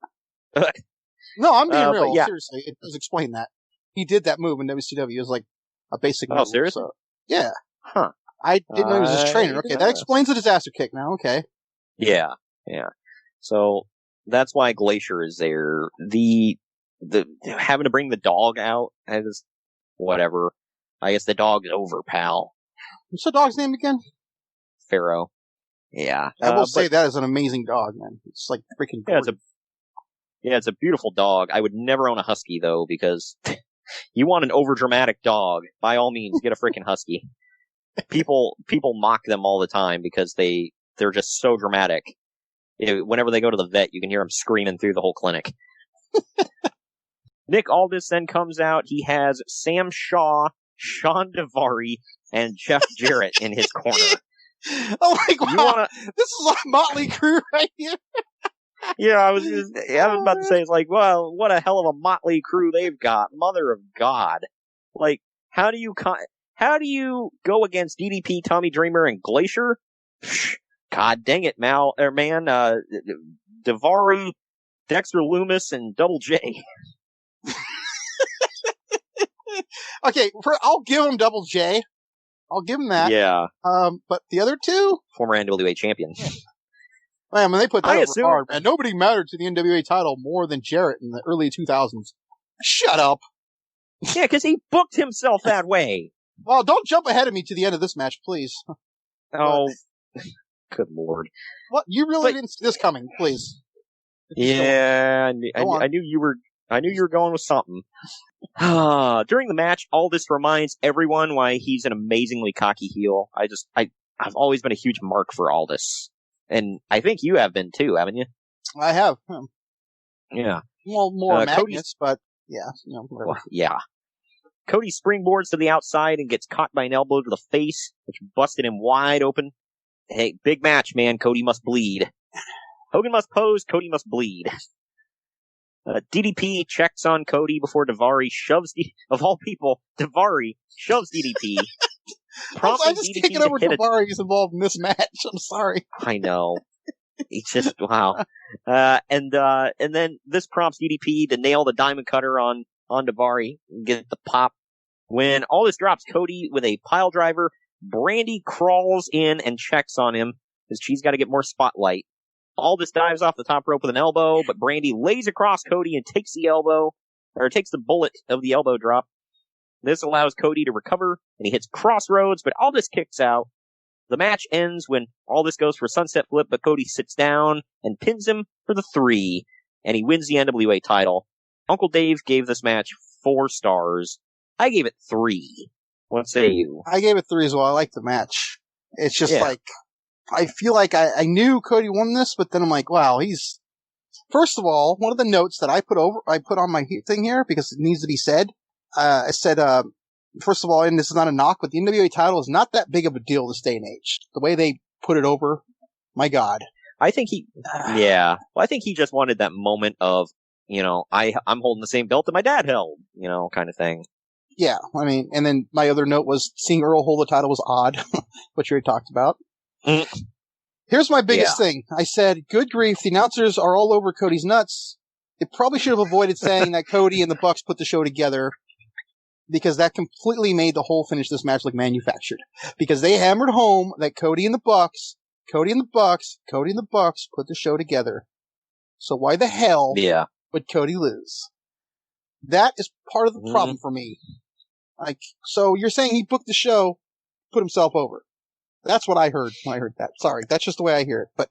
No, I'm being real. Yeah. Seriously, it does explain that. He did that move in WCW. It was like a basic move. Oh, seriously? So, yeah. Huh. I didn't know he was his trainer. Okay, that explains the disaster kick now. Okay. Yeah. So that's why Glacier is there. The having to bring the dog out, whatever. I guess the dog's over, pal. What's the dog's name again? Pharaoh. Yeah. I will say that is an amazing dog, man. It's like freaking gorgeous. It's a beautiful dog. I would never own a husky, though, because you want an overdramatic dog. By all means, get a freaking husky. People mock them all the time because they're just so dramatic. Whenever they go to the vet, you can hear them screaming through the whole clinic. Nick Aldis then comes out. He has Sam Shaw, Sean Daivari, and Jeff Jarrett in his corner. Oh my god! This is like Motley Crue right here. Yeah, I was about to say, it's like, well, what a hell of a motley crew they've got. Mother of God. Like, how do you go against DDP, Tommy Dreamer, and Glacier? God dang it, man. Daivari, Dexter Loomis, and Double J. Okay, I'll give him Double J. I'll give him that. Yeah. But the other two? Former NWA champion. Man, when they put that over hard, man, nobody mattered to the NWA title more than Jarrett in the early 2000s. Shut up. Yeah, because he booked himself that way. Well, don't jump ahead of me to the end of this match, please. Oh, good lord. What? You really didn't see this coming, please. Yeah, I knew you were going with something. During the match, Aldis reminds everyone why he's an amazingly cocky heel. I've always been a huge mark for Aldis. And I think you have been too, haven't you? I have. Yeah. Well, more magnets, but yeah. Whatever. Well, yeah. Cody springboards to the outside and gets caught by an elbow to the face, which busted him wide open. Hey, big match, man. Cody must bleed. Hogan must pose. Cody must bleed. DDP checks on Cody before Daivari shoves, of all people, Daivari shoves DDP. I'm just DDP taking over Daivari's involved in this match. I'm sorry. I know. It's just, wow. And then this prompts DDP to nail the diamond cutter on Daivari and get the pop. When Aldis drops Cody with a pile driver, Brandy crawls in and checks on him because she's got to get more spotlight. Aldis dives off the top rope with an elbow, but Brandy lays across Cody and takes the bullet of the elbow drop. This allows Cody to recover, and he hits Crossroads, but Aldis kicks out. The match ends when Aldis goes for a sunset flip, but Cody sits down and pins him for the 3, and he wins the NWA title. Uncle Dave gave this match 4 stars. I gave it 3. What say you? I gave it 3 as well. I like the match. It's just like, I feel like I knew Cody won this, but then I'm like, wow, first of all, one of the notes that I put on my thing here, because it needs to be said, I said, first of all, and this is not a knock, but the NWA title is not that big of a deal this day and age. The way they put it over, my God. I think I think he just wanted that moment of, I'm holding the same belt that my dad held, kind of thing. Yeah, I mean, and then my other note was seeing Earl hold the title was odd, which we already talked about. Here's my biggest thing. I said, good grief, the announcers are all over Cody's nuts. It probably should have avoided saying that Cody and the Bucks put the show together, because that completely made the whole finish this match look manufactured. Because they hammered home that Cody and the Bucks put the show together. So why the hell would Cody lose? That is part of the problem for me. So you're saying he booked the show, put himself over. That's what I heard when I heard that. Sorry, that's just the way I hear it, but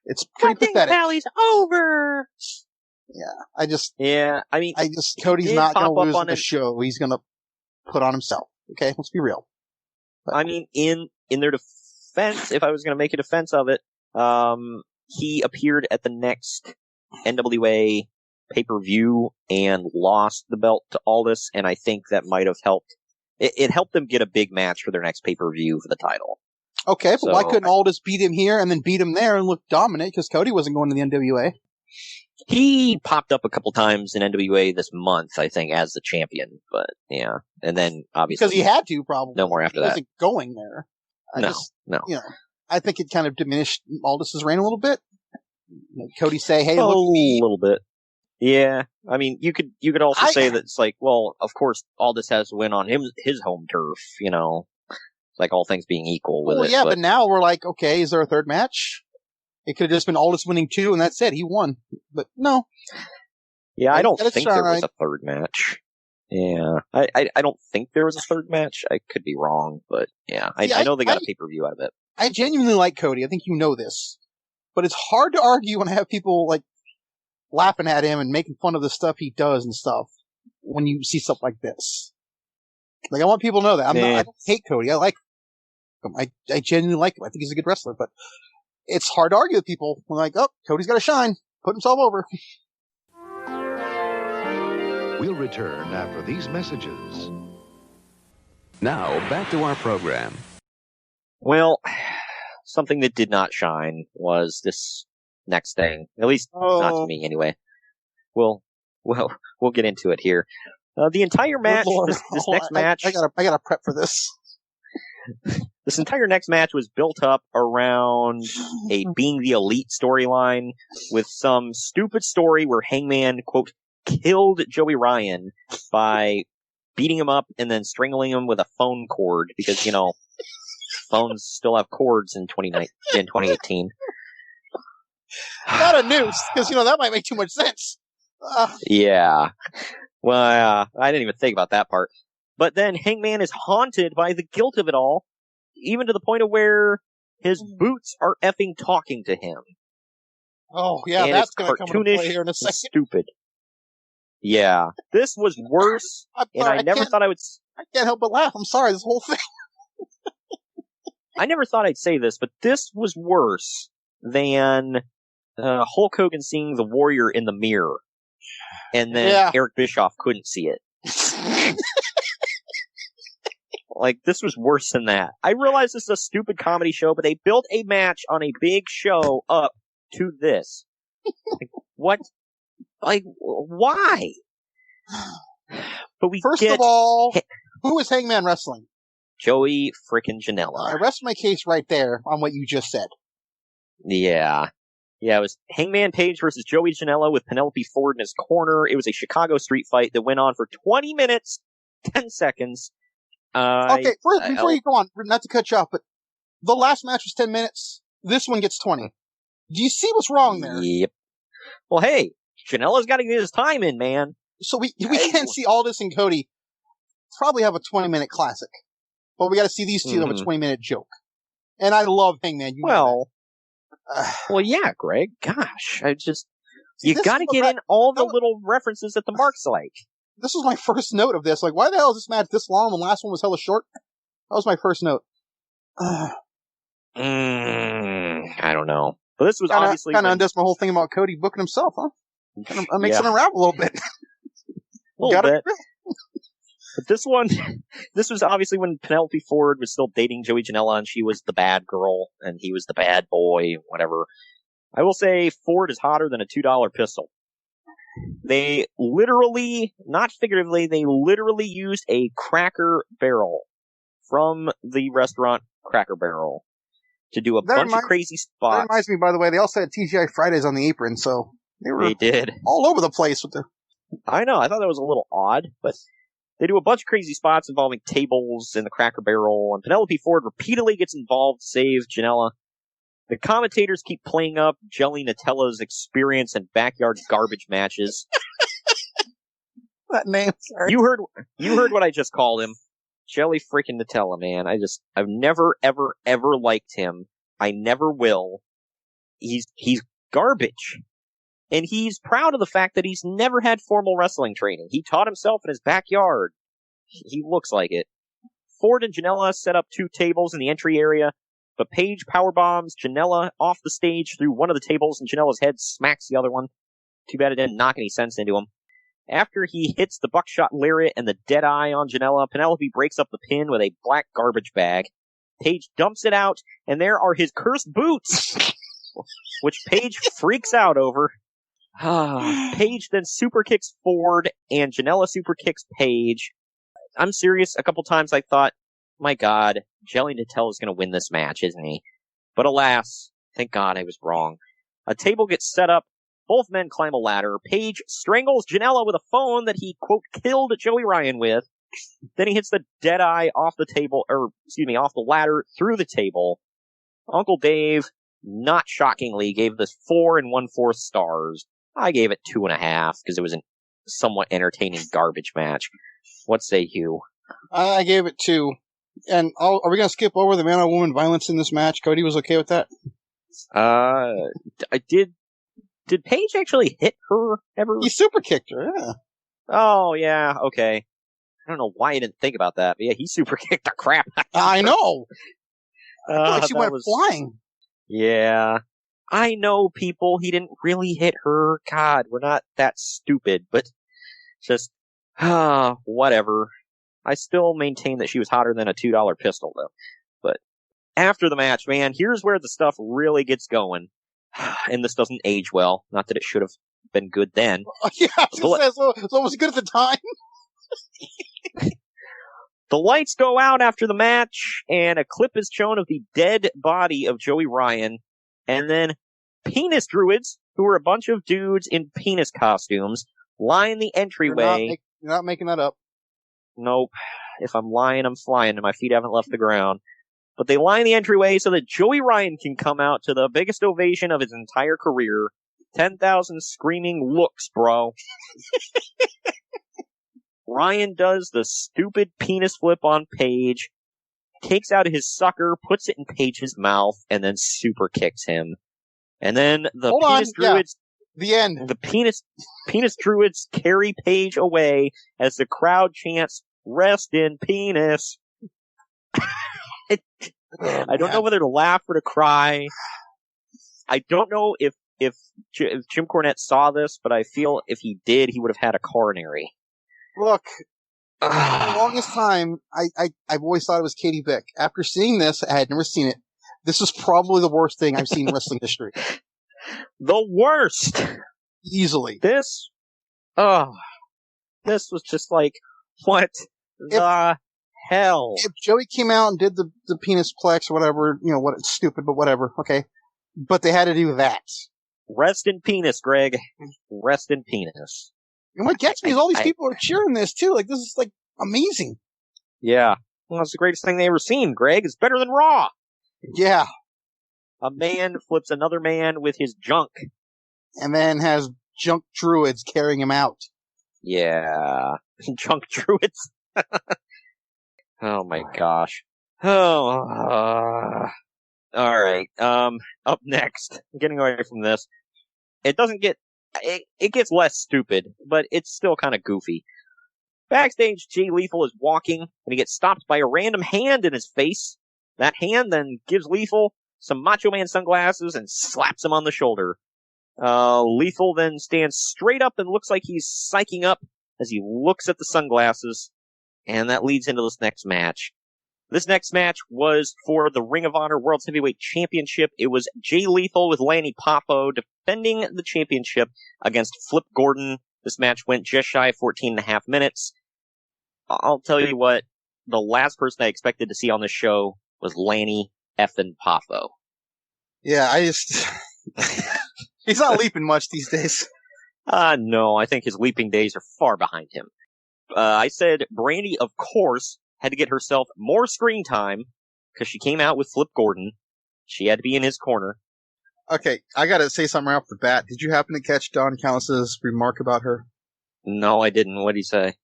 it's pretty pathetic. Valley's over! Yeah, Cody's not going to lose the show. He's going to put on himself. Okay, let's be real. But, I mean, in their defense, if I was going to make a defense of it, he appeared at the next NWA pay-per-view and lost the belt to Aldis, and I think that might have helped. It helped them get a big match for their next pay-per-view for the title. Okay, but why couldn't Aldis beat him here and then beat him there and look dominant, because Cody wasn't going to the NWA? He popped up a couple times in NWA this month, I think, as the champion, but yeah. And then, obviously... Because he had to, probably. No more after that. He wasn't going there. No. I think it kind of diminished Aldis' reign a little bit. Cody say, hey, look at me. A little bit. Yeah. I mean, you could also say that it's like, well, of course, Aldis has to win on his home turf, It's like all things being equal with it. Yeah, but now we're like, okay, is there a third match? It could have just been Aldis winning 2, and that's it. He won. But no. Yeah, I don't think there was a third match. Yeah. I don't think there was a third match. I could be wrong, but yeah. I know they got a pay-per-view out of it. I genuinely like Cody. I think you know this. But it's hard to argue when I have people, laughing at him and making fun of the stuff he does and stuff when you see stuff like this. I want people to know that. I don't hate Cody. I like him. I genuinely like him. I think he's a good wrestler, but it's hard to argue with people when Cody's got to shine, put himself over. We'll return after these messages. Now, back to our program. Well, something that did not shine was this next thing. At least, not to me, anyway. We'll get into it here. The entire match, this next match... I gotta prep for this. This entire next match was built up around a Being the Elite storyline with some stupid story where Hangman, quote, killed Joey Ryan by beating him up and then strangling him with a phone cord because, phones still have cords in 2018. Not a noose, because, that might make too much sense. Yeah. Well, I didn't even think about that part. But then Hangman is haunted by the guilt of it all, even to the point of where his boots are effing talking to him. Oh, yeah, and that's going to come into play here in a second. Stupid. Yeah. This was worse, I never thought I would... I can't help but laugh. I'm sorry, this whole thing. I never thought I'd say this, but this was worse than Hulk Hogan seeing the Warrior in the mirror. And then Eric Bischoff couldn't see it. This was worse than that. I realize this is a stupid comedy show, but they built a match on a big show up to this. What? Why? But First of all, who is Hangman wrestling? Joey frickin' Janela. I rest my case right there on what you just said. Yeah. Yeah, it was Hangman Page versus Joey Janela with Penelope Ford in his corner. It was a Chicago street fight that went on for 20 minutes, 10 seconds. Okay, first, before you go on, not to cut you off, but the last match was 10 minutes. This one gets 20. Do you see what's wrong there? Yep. Well, hey, Janela's got to get his time in, man. So we can't see Aldis and Cody probably have a 20-minute classic. But we got to see these two have a 20-minute joke. And I love Hangman. Well, yeah, Greg. Gosh, you got to get in all the little references that the marks like. This was my first note of this. Like, why the hell is this match this long? The last one was hella short. That was my first note. I don't know. But this was obviously kind of undoes my whole thing about Cody booking himself, huh? Kind of makes it unravel a little bit. A little bit. But this was obviously when Penelope Ford was still dating Joey Janela, and she was the bad girl, and he was the bad boy, whatever. I will say Ford is hotter than a $2 pistol. They literally, not figuratively, they literally used a Cracker Barrel from the restaurant Cracker Barrel to do a bunch of crazy spots. That reminds me, by the way, they also had TGI Fridays on the apron, so they did all over the place with the. I know. I thought that was a little odd, but they do a bunch of crazy spots involving tables in the Cracker Barrel, and Penelope Ford repeatedly gets involved to save Janela. The commentators keep playing up Jelly Nutella's experience in backyard garbage matches. That name, sorry. You heard what I just called him. Jelly freaking Nutella, man. I've never, ever, ever liked him. I never will. He's garbage. And he's proud of the fact that he's never had formal wrestling training. He taught himself in his backyard. He looks like it. Ford and Janela set up 2 tables in the entry area, but Page powerbombs Janela off the stage through one of the tables, and Janela's head smacks the other one. Too bad it didn't knock any sense into him. After he hits the buckshot lariat and the dead eye on Janela, Penelope breaks up the pin with a black garbage bag. Page dumps it out, and there are his cursed boots, which Page freaks out over. Page then super kicks Ford, and Janela super kicks Page. I'm serious. A couple times I thought, my God, Jelly Nutella is going to win this match, isn't he? But alas, thank God I was wrong. A table gets set up. Both men climb a ladder. Page strangles Janela with a phone that he, quote, killed Joey Ryan with. Then he hits the dead eye off the table, off the ladder through the table. Uncle Dave, not shockingly, gave this 4 1/4 stars. I gave it 2.5 because it was a somewhat entertaining garbage match. What say you? I gave it 2. And are we going to skip over the man-on-woman violence in this match? Cody was okay with that? Did Paige actually hit her ever? He super kicked her, yeah. Oh, yeah, okay. I don't know why I didn't think about that, but yeah, he super kicked the crap out of her. I know! I feel like she went flying. Yeah. I know, people, he didn't really hit her. God, we're not that stupid, but just, whatever. I still maintain that she was hotter than a $2 pistol, though. But after the match, man, here's where the stuff really gets going. And this doesn't age well. Not that it should have been good then. Yeah, I was going to say, so it was good at the time. The lights go out after the match, and a clip is shown of the dead body of Joey Ryan. And then penis druids, who are a bunch of dudes in penis costumes, line the entryway. You're not making that up. Nope. If I'm lying, I'm flying, and my feet haven't left the ground. But they line the entryway so that Joey Ryan can come out to the biggest ovation of his entire career. 10,000 screaming looks, bro. Ryan does the stupid penis flip on Page, takes out his sucker, puts it in Page's mouth, and then super kicks him. And then the penis druids... Yeah. The end. The penis druids carry Page away as the crowd chants, "Rest in penis." I don't know whether to laugh or to cry. I don't know if Jim Cornette saw this, but I feel if he did, he would have had a coronary. Look, for the longest time, I've always thought it was Katie Vick. After seeing this, I had never seen it. This is probably the worst thing I've seen in wrestling history. The worst! Easily. This was just like, what the hell? If Joey came out and did the penis plex or whatever, what, it's stupid, but whatever, okay. But they had to do that. Rest in penis, Greg. Rest in penis. And what gets me is all these people are cheering this too. Like, this is like amazing. Yeah. Well, it's the greatest thing they ever seen, Greg. It's better than Raw. Yeah. A man flips another man with his junk. And then has junk druids carrying him out. Yeah. Junk druids. Oh my gosh. Oh. All right. Up next, getting away from this, it gets less stupid, but it's still kind of goofy. Backstage, Jay Lethal is walking, and he gets stopped by a random hand in his face. That hand then gives Lethal some Macho Man sunglasses and slaps him on the shoulder. Lethal then stands straight up and looks like he's psyching up as he looks at the sunglasses, and that leads into this next match. This next match was for the Ring of Honor World Heavyweight Championship. It was Jay Lethal with Lanny Poffo defending the championship against Flip Gordon. This match went just shy of 14.5 minutes. I'll tell you what, the last person I expected to see on this show was Lanny effing Poffo. Yeah, he's not leaping much these days. No, I think his leaping days are far behind him. I said Brandy, of course, had to get herself more screen time because she came out with Flip Gordon. She had to be in his corner. Okay, I gotta say something right off the bat. Did you happen to catch Don Callis' remark about her? No, I didn't. What'd he say?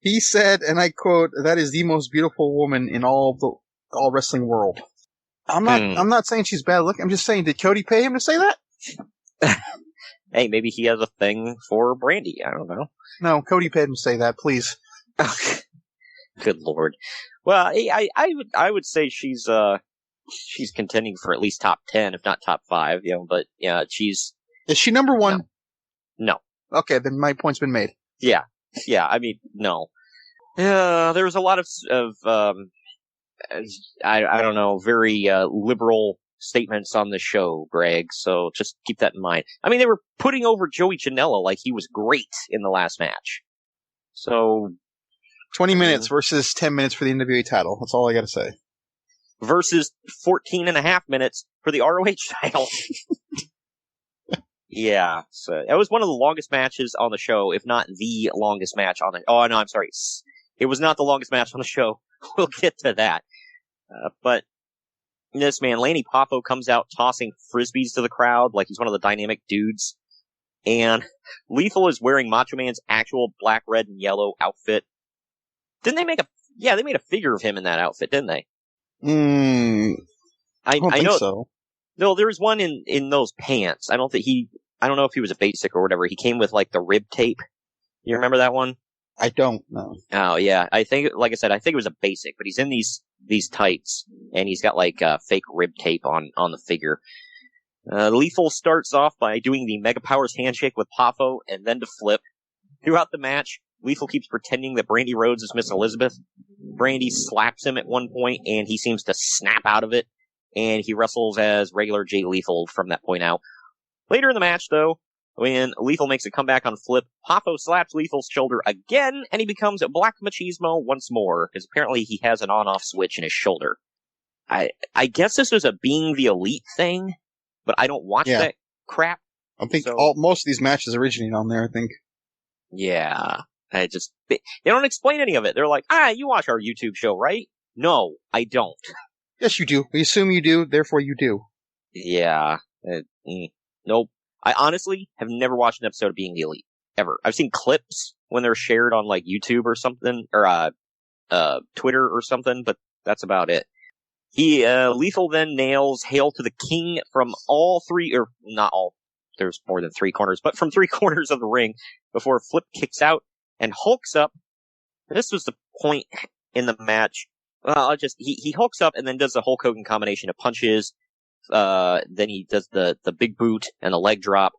He said, and I quote, "That is the most beautiful woman in all wrestling world." I'm not saying she's bad looking. I'm just saying, did Cody pay him to say that? Hey, maybe he has a thing for Brandy. I don't know. No, Cody paid him to say that, please. Good Lord. Well, I would say she's contending for at least top 10, if not top 5, but yeah, is she number 1? No. Okay, then my point's been made. Yeah, I mean, no. There was a lot of I don't know, very liberal statements on the show, Greg, so just keep that in mind. I mean, they were putting over Joey Janela like he was great in the last match. So 20 minutes versus 10 minutes for the NWA title. That's all I gotta say. Versus 14.5 minutes for the ROH title. Yeah, so that was one of the longest matches on the show, if not the longest match on the... Oh, no, I'm sorry. It was not the longest match on the show. We'll get to that. But this man, Lanny Poffo, comes out tossing frisbees to the crowd like he's one of the dynamic dudes. And Lethal is wearing Macho Man's actual black, red, and yellow outfit. Didn't they make they made a figure of him in that outfit, didn't they? I don't think so. No, there was one in those pants. I don't know if he was a basic or whatever. He came with like the rib tape. You remember that one? I don't know. Oh yeah, I think, like I said, I think it was a basic, but he's in these tights and he's got like fake rib tape on the figure. Lethal starts off by doing the Mega Powers handshake with Poffo and then to Flip. Throughout the match, Lethal keeps pretending that Brandy Rhodes is Miss Elizabeth. Brandy slaps him at one point and he seems to snap out of it. And he wrestles as regular Jay Lethal from that point out. Later in the match, though, when Lethal makes a comeback on Flip, Poffo slaps Lethal's shoulder again, and he becomes Black Machismo once more, because apparently he has an on-off switch in his shoulder. I guess this was a Being the Elite thing, but I don't watch that crap. I think most of these matches originate on there, I think. Yeah. They don't explain any of it. They're like, you watch our YouTube show, right? No, I don't. Yes, you do. We assume you do, therefore you do. Yeah. Nope. I honestly have never watched an episode of Being the Elite. Ever. I've seen clips when they're shared on like YouTube or something, or Twitter or something, but that's about it. Lethal then nails Hail to the King from all three, or not all, there's more than 3 corners, but from 3 corners of the ring before Flip kicks out and hulks up. This was the point in the match. He hulks up and then does the Hulk Hogan combination of punches. Then he does the big boot and the leg drop.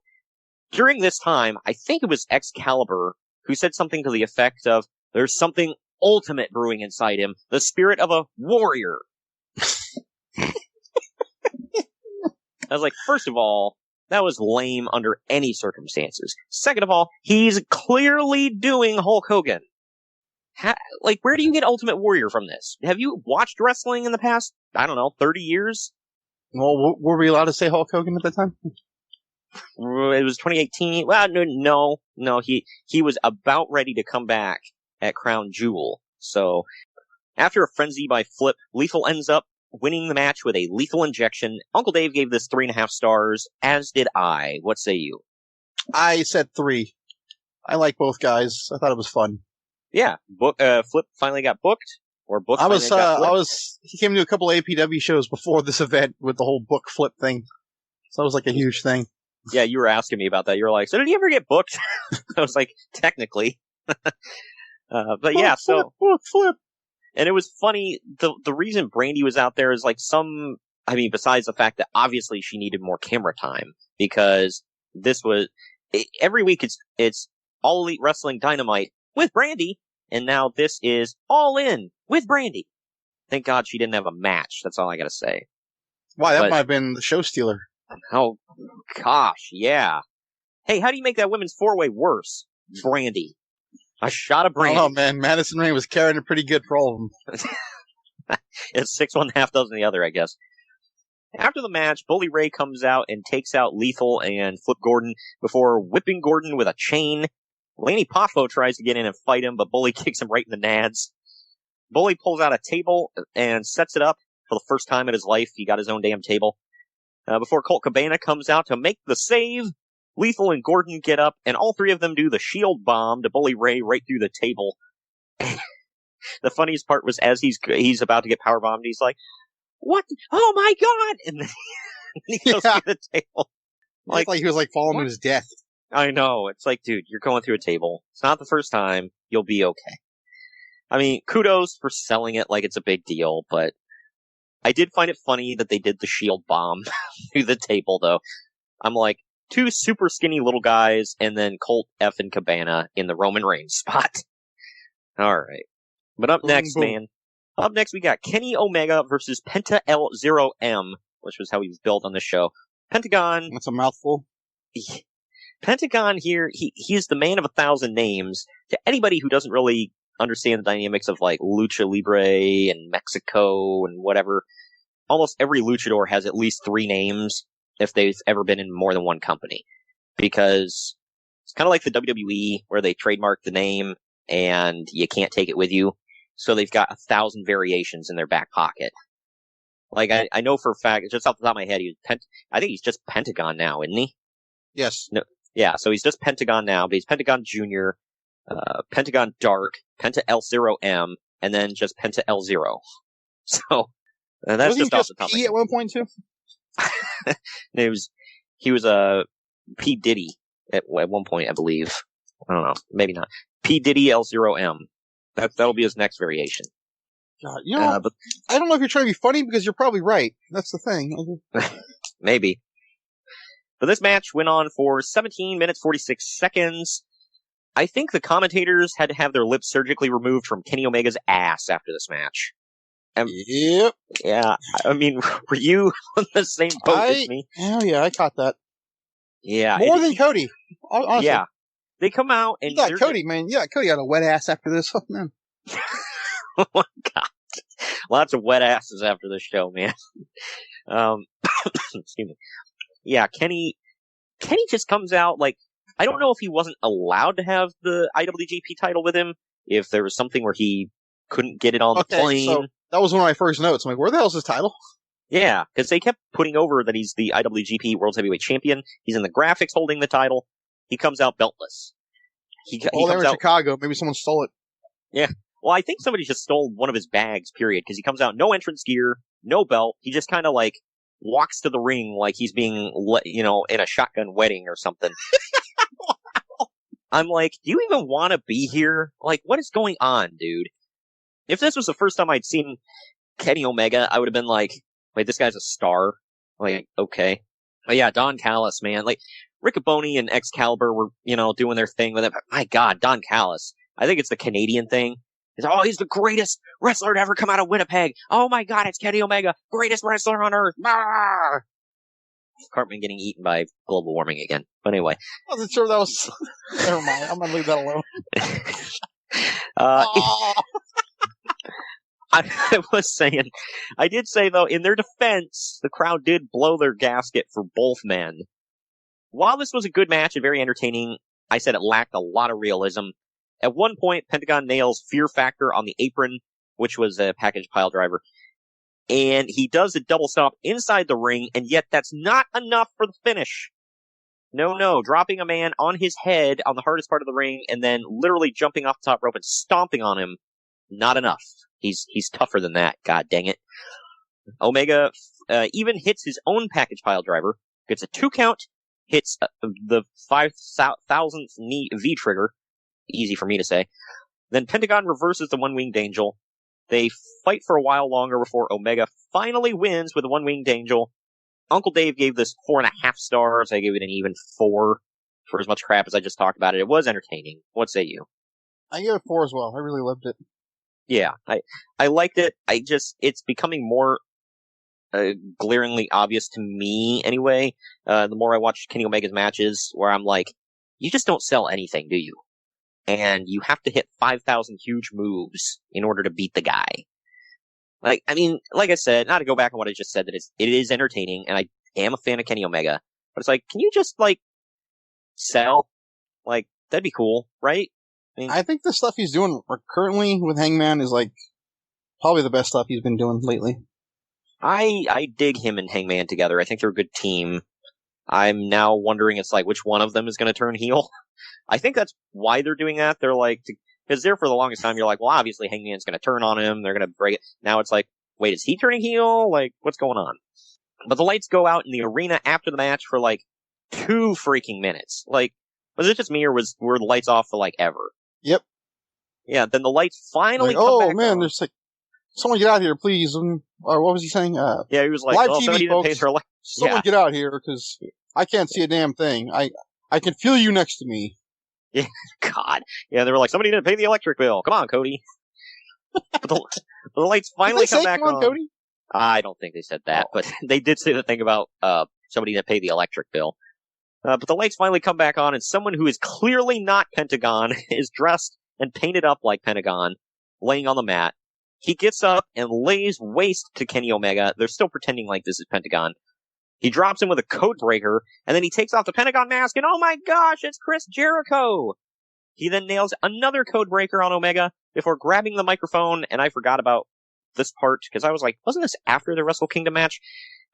During this time, I think it was Excalibur who said something to the effect of, "There's something ultimate brewing inside him, the spirit of a warrior." I was like, first of all, that was lame under any circumstances. Second of all, he's clearly doing Hulk Hogan. Where do you get Ultimate Warrior from this? Have you watched wrestling in the past, 30 years? Well, were we allowed to say Hulk Hogan at the time? It was 2018. Well, no. He was about ready to come back at Crown Jewel. So, after a frenzy by Flip, Lethal ends up winning the match with a lethal injection. Uncle Dave gave this 3.5 stars, as did I. What say you? I said 3. I like both guys. I thought it was fun. Yeah, Flip finally got booked, or booked. He came to a couple of APW shows before this event with the whole book Flip thing. So it was like a huge thing. Yeah, you were asking me about that. You were like, so did he ever get booked? I was like, technically. But yeah, so. Flip. And it was funny, the reason Brandy was out there is like besides the fact that obviously she needed more camera time, because every week it's All Elite Wrestling Dynamite with Brandy, and now this is All In with Brandy. Thank God she didn't have a match, that's all I gotta say. Why, that might have been the show stealer. Oh, gosh, yeah. Hey, how do you make that women's four-way worse? Brandy. A shot of Brandy. Oh, man, Madison Rayne was carrying it pretty good for all of them. It's 6 1 half dozen the other, I guess. After the match, Bully Ray comes out and takes out Lethal and Flip Gordon before whipping Gordon with a chain. Lanny Poffo tries to get in and fight him, but Bully kicks him right in the nads. Bully pulls out a table and sets it up for the first time in his life. He got his own damn table. Before Colt Cabana comes out to make the save, Lethal and Gordon get up, and all three of them do the shield bomb to Bully Ray right through the table. The funniest part was as he's about to get powerbombed, he's like, "What? Oh my God!" And then he goes through the table. Like he was like falling to his death. I know. It's like, dude, you're going through a table. It's not the first time. You'll be okay. I mean, kudos for selling it like it's a big deal, but I did find it funny that they did the shield bomb through the table, though. I'm like, two super skinny little guys, and then Colt F and Cabana in the Roman Reigns spot. All right. But up next, man. Up next, we got Kenny Omega versus Penta El Zero M, which was how he was built on the show. Pentagon. That's a mouthful. Pentagon here, he's the man of 1,000 names. To anybody who doesn't really understand the dynamics of like Lucha Libre and Mexico and whatever, almost every luchador has at least 3 names if they've ever been in more than one company. Because it's kind of like the WWE where they trademark the name and you can't take it with you. So they've got 1,000 variations in their back pocket. Like, I know for a fact, just off the top of my head, I think he's just Pentagon now, isn't he? Yes. No, yeah, so he's just Pentagon now, but he's Pentagon Jr., Pentagon Dark, Penta El Zero M, and then just Penta El Zero. So, that's just off the top of my head. P at one point, too? He was P. Diddy at one point, I believe. I don't know, maybe not. P. Diddy El Zero M. That'll be his next variation. God, I don't know if you're trying to be funny because you're probably right. That's the thing. Maybe. But this match went on for 17 minutes, 46 seconds. I think the commentators had to have their lips surgically removed from Kenny Omega's ass after this match. Yep. Yeah. I mean, were you on the same boat as me? Oh, yeah, I caught that. Yeah. More than Cody. Honestly. Yeah. They come out and... Cody, man. Yeah, Cody got a wet ass after this. Oh, man. Oh, my God. Lots of wet asses after this show, man. Excuse me. Yeah, Kenny just comes out like, I don't know if he wasn't allowed to have the IWGP title with him, if there was something where he couldn't get it on the plane. So that was one of my first notes. I'm like, where the hell's his title? Yeah, because they kept putting over that he's the IWGP World Heavyweight Champion. He's in the graphics holding the title. He comes out beltless. He they were in Chicago. Maybe someone stole it. Yeah. Well, I think somebody just stole one of his bags, period, because he comes out no entrance gear, no belt. He just kind of like walks to the ring like he's being, in a shotgun wedding or something. I'm like, do you even want to be here? Like, what is going on, dude? If this was the first time I'd seen Kenny Omega, I would have been like, wait, this guy's a star? Like, okay. But yeah, Don Callis, man. Like, Riccaboni and Excalibur were, doing their thing with it. But my God, Don Callis. I think it's the Canadian thing. He's the greatest wrestler to ever come out of Winnipeg. Oh my God, it's Kenny Omega, greatest wrestler on earth. Marr! Cartman getting eaten by global warming again. But anyway. I wasn't sure that was... Never mind, I'm going to leave that alone. I was saying, I did say though, in their defense, the crowd did blow their gasket for both men. While this was a good match and very entertaining, I said it lacked a lot of realism. At one point, Pentagon nails Fear Factor on the apron, which was a package pile driver. And he does a double stomp inside the ring, and yet that's not enough for the finish. No. Dropping a man on his head on the hardest part of the ring and then literally jumping off the top rope and stomping on him. Not enough. He's tougher than that. God dang it. Omega even hits his own package pile driver, gets a 2 count, hits the 5,000th knee V trigger. Easy for me to say. Then Pentagon reverses the one-winged angel. They fight for a while longer before Omega finally wins with a one-winged angel. Uncle Dave gave this 4.5 stars. I gave it an even 4 for as much crap as I just talked about it. It was entertaining. What say you? I gave it 4 as well. I really loved it. Yeah, I liked it. It's becoming more glaringly obvious to me anyway. The more I watch Kenny Omega's matches, where I'm like, you just don't sell anything, do you? And you have to hit 5,000 huge moves in order to beat the guy. Like I said, not to go back on what I just said, that it is entertaining, and I am a fan of Kenny Omega. But it's like, can you just, sell? That'd be cool, right? I think the stuff he's doing currently with Hangman is, probably the best stuff he's been doing lately. I dig him and Hangman together. I think they're a good team. I'm now wondering, which one of them is going to turn heel? I think that's why they're doing that. They're because there for the longest time, you're like, well, obviously Hangman's going to turn on him. They're going to break it. Now it's wait, is he turning heel? What's going on? But the lights go out in the arena after the match for 2 freaking minutes. Was it just me or were the lights off for ever? Yep. Yeah, then the lights finally come back on. There's someone get out here, please. Or what was he saying? Yeah, he was like, live well, TV, somebody didn't pay folks. their electric. Someone get out here, because I can't see a damn thing. I can feel you next to me. Yeah, God. Yeah, they were like, somebody didn't pay the electric bill. Come on, Cody. But the lights finally come back on. Cody? I don't think they said that, but they did say the thing about somebody didn't pay the electric bill. But the lights finally come back on, and someone who is clearly not Pentagon is dressed and painted up like Pentagon, laying on the mat. He gets up and lays waste to Kenny Omega. They're still pretending like this is Pentagon. He drops him with a code breaker, and then he takes off the Pentagon mask, and oh my gosh, it's Chris Jericho! He then nails another code breaker on Omega before grabbing the microphone, and I forgot about this part, because I was like, wasn't this after the Wrestle Kingdom match?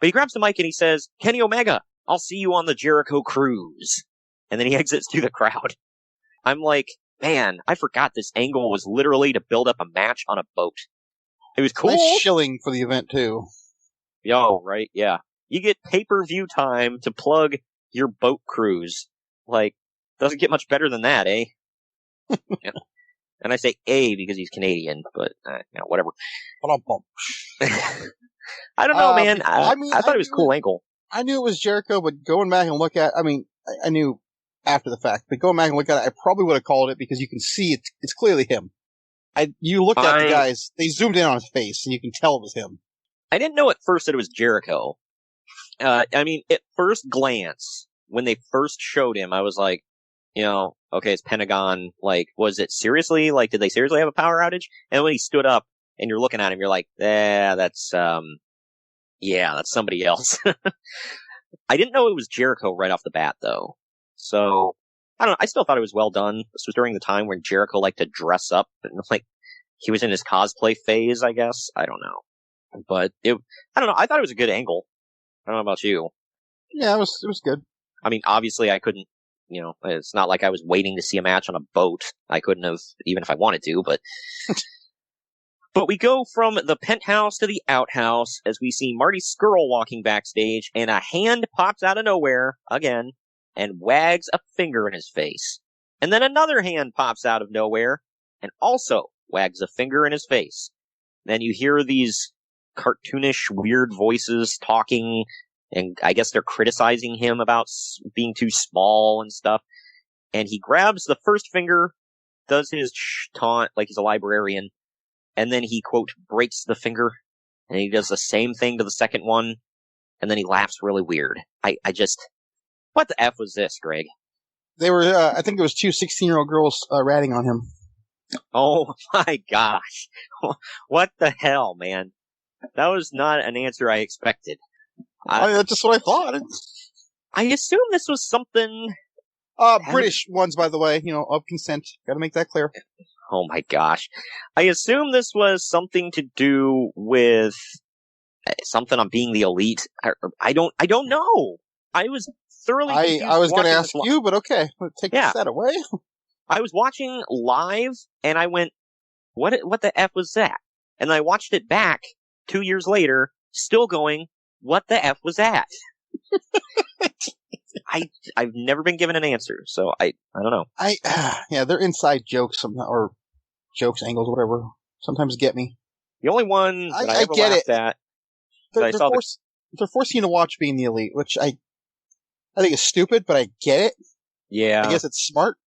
But he grabs the mic and he says, Kenny Omega, I'll see you on the Jericho cruise. And then he exits through the crowd. I'm like, man, I forgot this angle was literally to build up a match on a boat. It was cool. Nice shilling for the event, too. Yo, right, yeah. You get pay-per-view time to plug your boat cruise. Doesn't get much better than that, eh? Yeah. And I say A because he's Canadian, but, whatever. I don't know, man. I thought it was a cool angle. I knew it was Jericho, but going back and look at, I knew after the fact, but going back and look at it, I probably would have called it because you can see it's clearly him. You looked at the guys, they zoomed in on his face, and you can tell it was him. I didn't know at first that it was Jericho. At first glance, when they first showed him, I was like, okay, it's Pentagon. Was it seriously? Did they seriously have a power outage? And when he stood up and you're looking at him, you're like, that's somebody else. I didn't know it was Jericho right off the bat, though. So, I don't know. I still thought it was well done. This was during the time when Jericho liked to dress up. And, he was in his cosplay phase, I guess. I don't know. But I don't know. I thought it was a good angle. I don't know about you. Yeah, it was good. Obviously I couldn't, it's not like I was waiting to see a match on a boat. I couldn't have, even if I wanted to, but... But we go from the penthouse to the outhouse as we see Marty Scurll walking backstage, and a hand pops out of nowhere, again, and wags a finger in his face. And then another hand pops out of nowhere, and also wags a finger in his face. Then you hear these cartoonish, weird voices talking, and I guess they're criticizing him about being too small and stuff. And he grabs the first finger, does his taunt like he's a librarian, and then he, quote, breaks the finger, and he does the same thing to the second one, and then he laughs really weird. What the F was this, Greg? They were, I think it was 2 16-year-old girls ratting on him. Oh my gosh. What the hell, man? That was not an answer I expected. That's just what I thought. I assume this was something... British ones, by the way, of consent. Gotta make that clear. Oh my gosh. I assume this was something to do with something on being the elite. I don't know. I was thoroughly confused. I was going to ask you, but okay. Take that away. I was watching live, and I went, what the F was that? And I watched it back 2 years later, still going, what the F was that? I've never been given an answer, so I don't know. They're inside jokes or jokes, angles, whatever. Sometimes get me. The only one that I ever laughed at. They're forcing you to watch Being the Elite, which I think is stupid, but I get it. Yeah. I guess it's smart.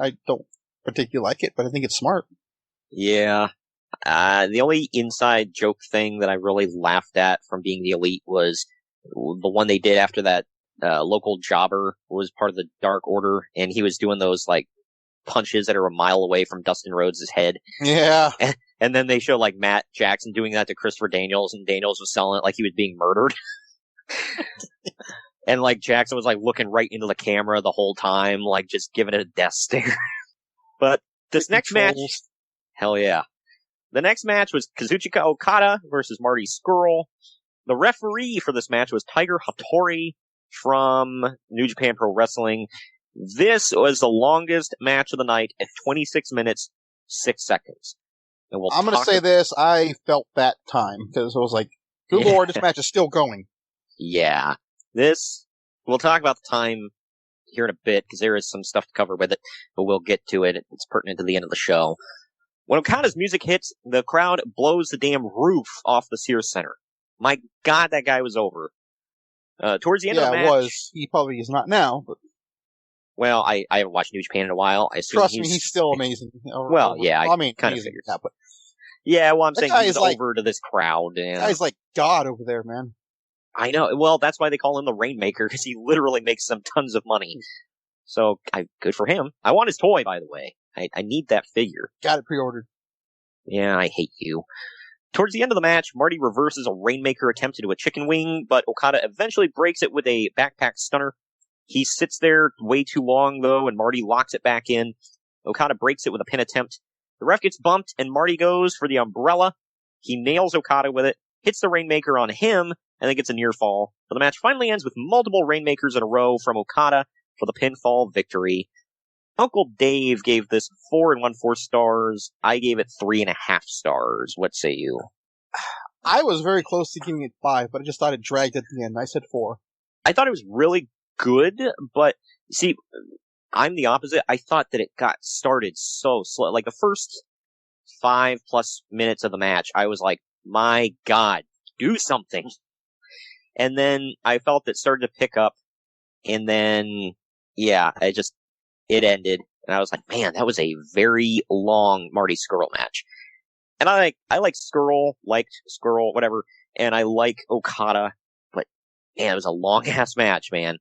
I don't particularly like it, but I think it's smart. Yeah. The only inside joke thing that I really laughed at from Being the Elite was the one they did after that local jobber was part of the Dark Order, and he was doing those, like, punches that are a mile away from Dustin Rhodes' head. Yeah. And then they show, like, Matt Jackson doing that to Christopher Daniels, and Daniels was selling it like he was being murdered. And, like, Jackson was, like, looking right into the camera the whole time, like, just giving it a death stare. But this next match, hell yeah. The next match was Kazuchika Okada versus Marty Scurll. The referee for this match was Tiger Hattori from New Japan Pro Wrestling. This was the longest match of the night at 26 minutes, 6 seconds. And I'm going to say this. I felt that time because I was like, good Lord, this match is still going. Yeah. We'll talk about the time here in a bit because there is some stuff to cover with it, but we'll get to it. It's pertinent to the end of the show. When Okada's music hits, the crowd blows the damn roof off the Sears Center. My God, that guy was over. Towards the end of the match... Yeah, was. He probably is not now, but... Well, I haven't watched New Japan in a while. I assume Trust me, he's still amazing. I mean, kind of figured that. But yeah, well, I'm saying he's over to this crowd. And... That guy's like God over there, man. I know. Well, that's why they call him the Rainmaker, because he literally makes them tons of money. So, good for him. I want his toy, by the way. I need that figure. Got it pre-ordered. Yeah, I hate you. Towards the end of the match, Marty reverses a Rainmaker attempt into a chicken wing, but Okada eventually breaks it with a backpack stunner. He sits there way too long, though, and Marty locks it back in. Okada breaks it with a pin attempt. The ref gets bumped, and Marty goes for the umbrella. He nails Okada with it, hits the Rainmaker on him, and then gets a near fall. But the match finally ends with multiple Rainmakers in a row from Okada for the pinfall victory. Uncle Dave gave this 4 1/4 stars. I gave it 3.5 stars. What say you? I was very close to giving it 5, but I just thought it dragged at the end. I said 4. I thought it was really good, but see, I'm the opposite. I thought that it got started so slow. Like the first 5+ minutes of the match, I was like, my God, do something. And then I felt it started to pick up, and then, yeah, it ended, and I was like, man, that was a very long Marty Scurll match. And I like Scurll, liked Scurll, whatever, and I like Okada, but man, it was a long-ass match, man.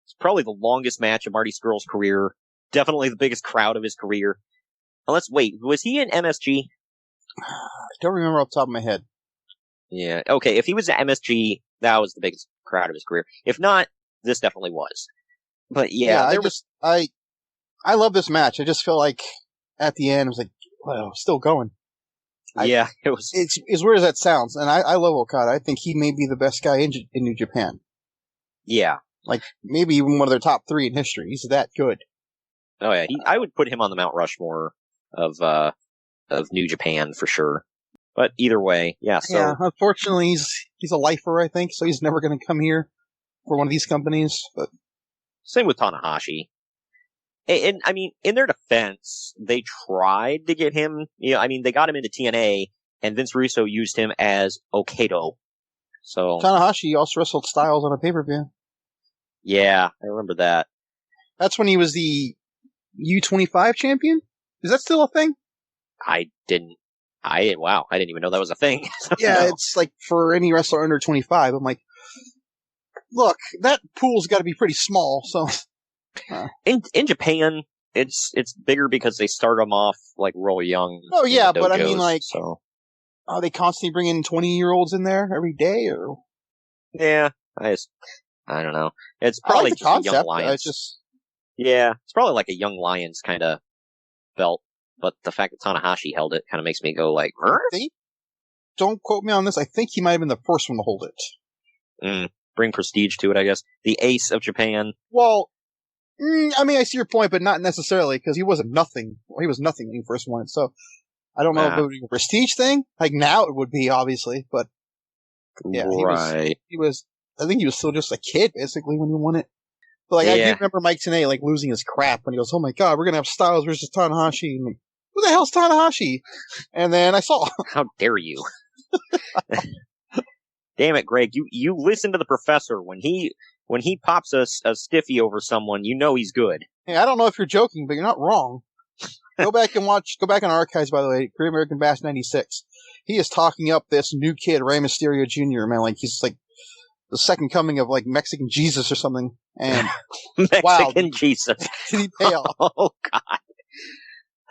It's probably the longest match of Marty Scurll's career, definitely the biggest crowd of his career. Wait, was he in MSG? I don't remember off the top of my head. Yeah, okay, if he was at MSG, that was the biggest crowd of his career. If not, this definitely was. But yeah, I love this match. I just feel like at the end, I was like, wow, still going. Yeah, it was. It's as weird as that sounds, and I love Okada. I think he may be the best guy in New Japan. Yeah. Like, maybe even one of their top 3 in history. He's that good. Oh yeah, I would put him on the Mount Rushmore of New Japan for sure. But either way, yeah. So yeah, unfortunately, he's a lifer, I think, so he's never going to come here for one of these companies. But same with Tanahashi. And I mean, in their defense, they tried to get him. I mean, they got him into TNA, and Vince Russo used him as Okado. So Tanahashi also wrestled Styles on a pay-per-view. Yeah, I remember that. That's when he was the U25 champion? Is that still a thing? I didn't even know that was a thing. Yeah, no. It's like for any wrestler under 25. I'm like, look, that pool's got to be pretty small, so... In Japan, it's bigger because they start them off like real young. Oh yeah, but I mean, like, so. Are they constantly bringing 20-year-olds in there every day, or? Yeah, I don't know. It's probably like just a Young Lions. Yeah, it's probably like a Young Lions kind of belt, but the fact that Tanahashi held it kind of makes me go like, don't quote me on this. I think he might have been the first one to hold it. bring prestige to it, I guess. The ace of Japan. Well, I mean, I see your point, but not necessarily, because he wasn't nothing. Well, he was nothing when he first won it, so I don't know if it would be a prestige thing. Like, now it would be, obviously, but yeah, he was, I think he was still just a kid, basically, when he won it. But, like, I do remember Mike Tenay, like, losing his crap when he goes, oh my god, we're gonna have Styles versus Tanahashi. And, like, who the hell's Tanahashi? And then I saw. How dare you? Damn it, Greg. You listen to the professor. When he pops a stiffy over someone, you know he's good. Hey, I don't know if you're joking, but you're not wrong. Go back in archives, by the way, Great American Bash 96. He is talking up this new kid, Rey Mysterio Jr., man. Like, he's like the second coming of, like, Mexican Jesus or something. And Mexican Jesus. Did he pay off? Oh,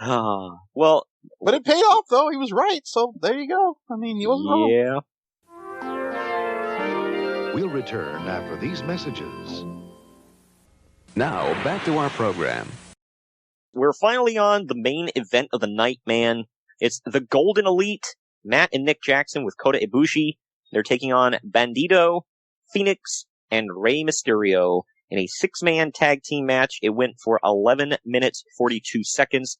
God. Well. But it paid off, though. He was right. So there you go. I mean, he wasn't wrong. Yeah. We'll return after these messages. Now, back to our program. We're finally on the main event of the night, man. It's the Golden Elite, Matt and Nick Jackson with Kota Ibushi. They're taking on Bandido, Fenix, and Rey Mysterio in a 6-man tag team match. It went for 11 minutes, 42 seconds.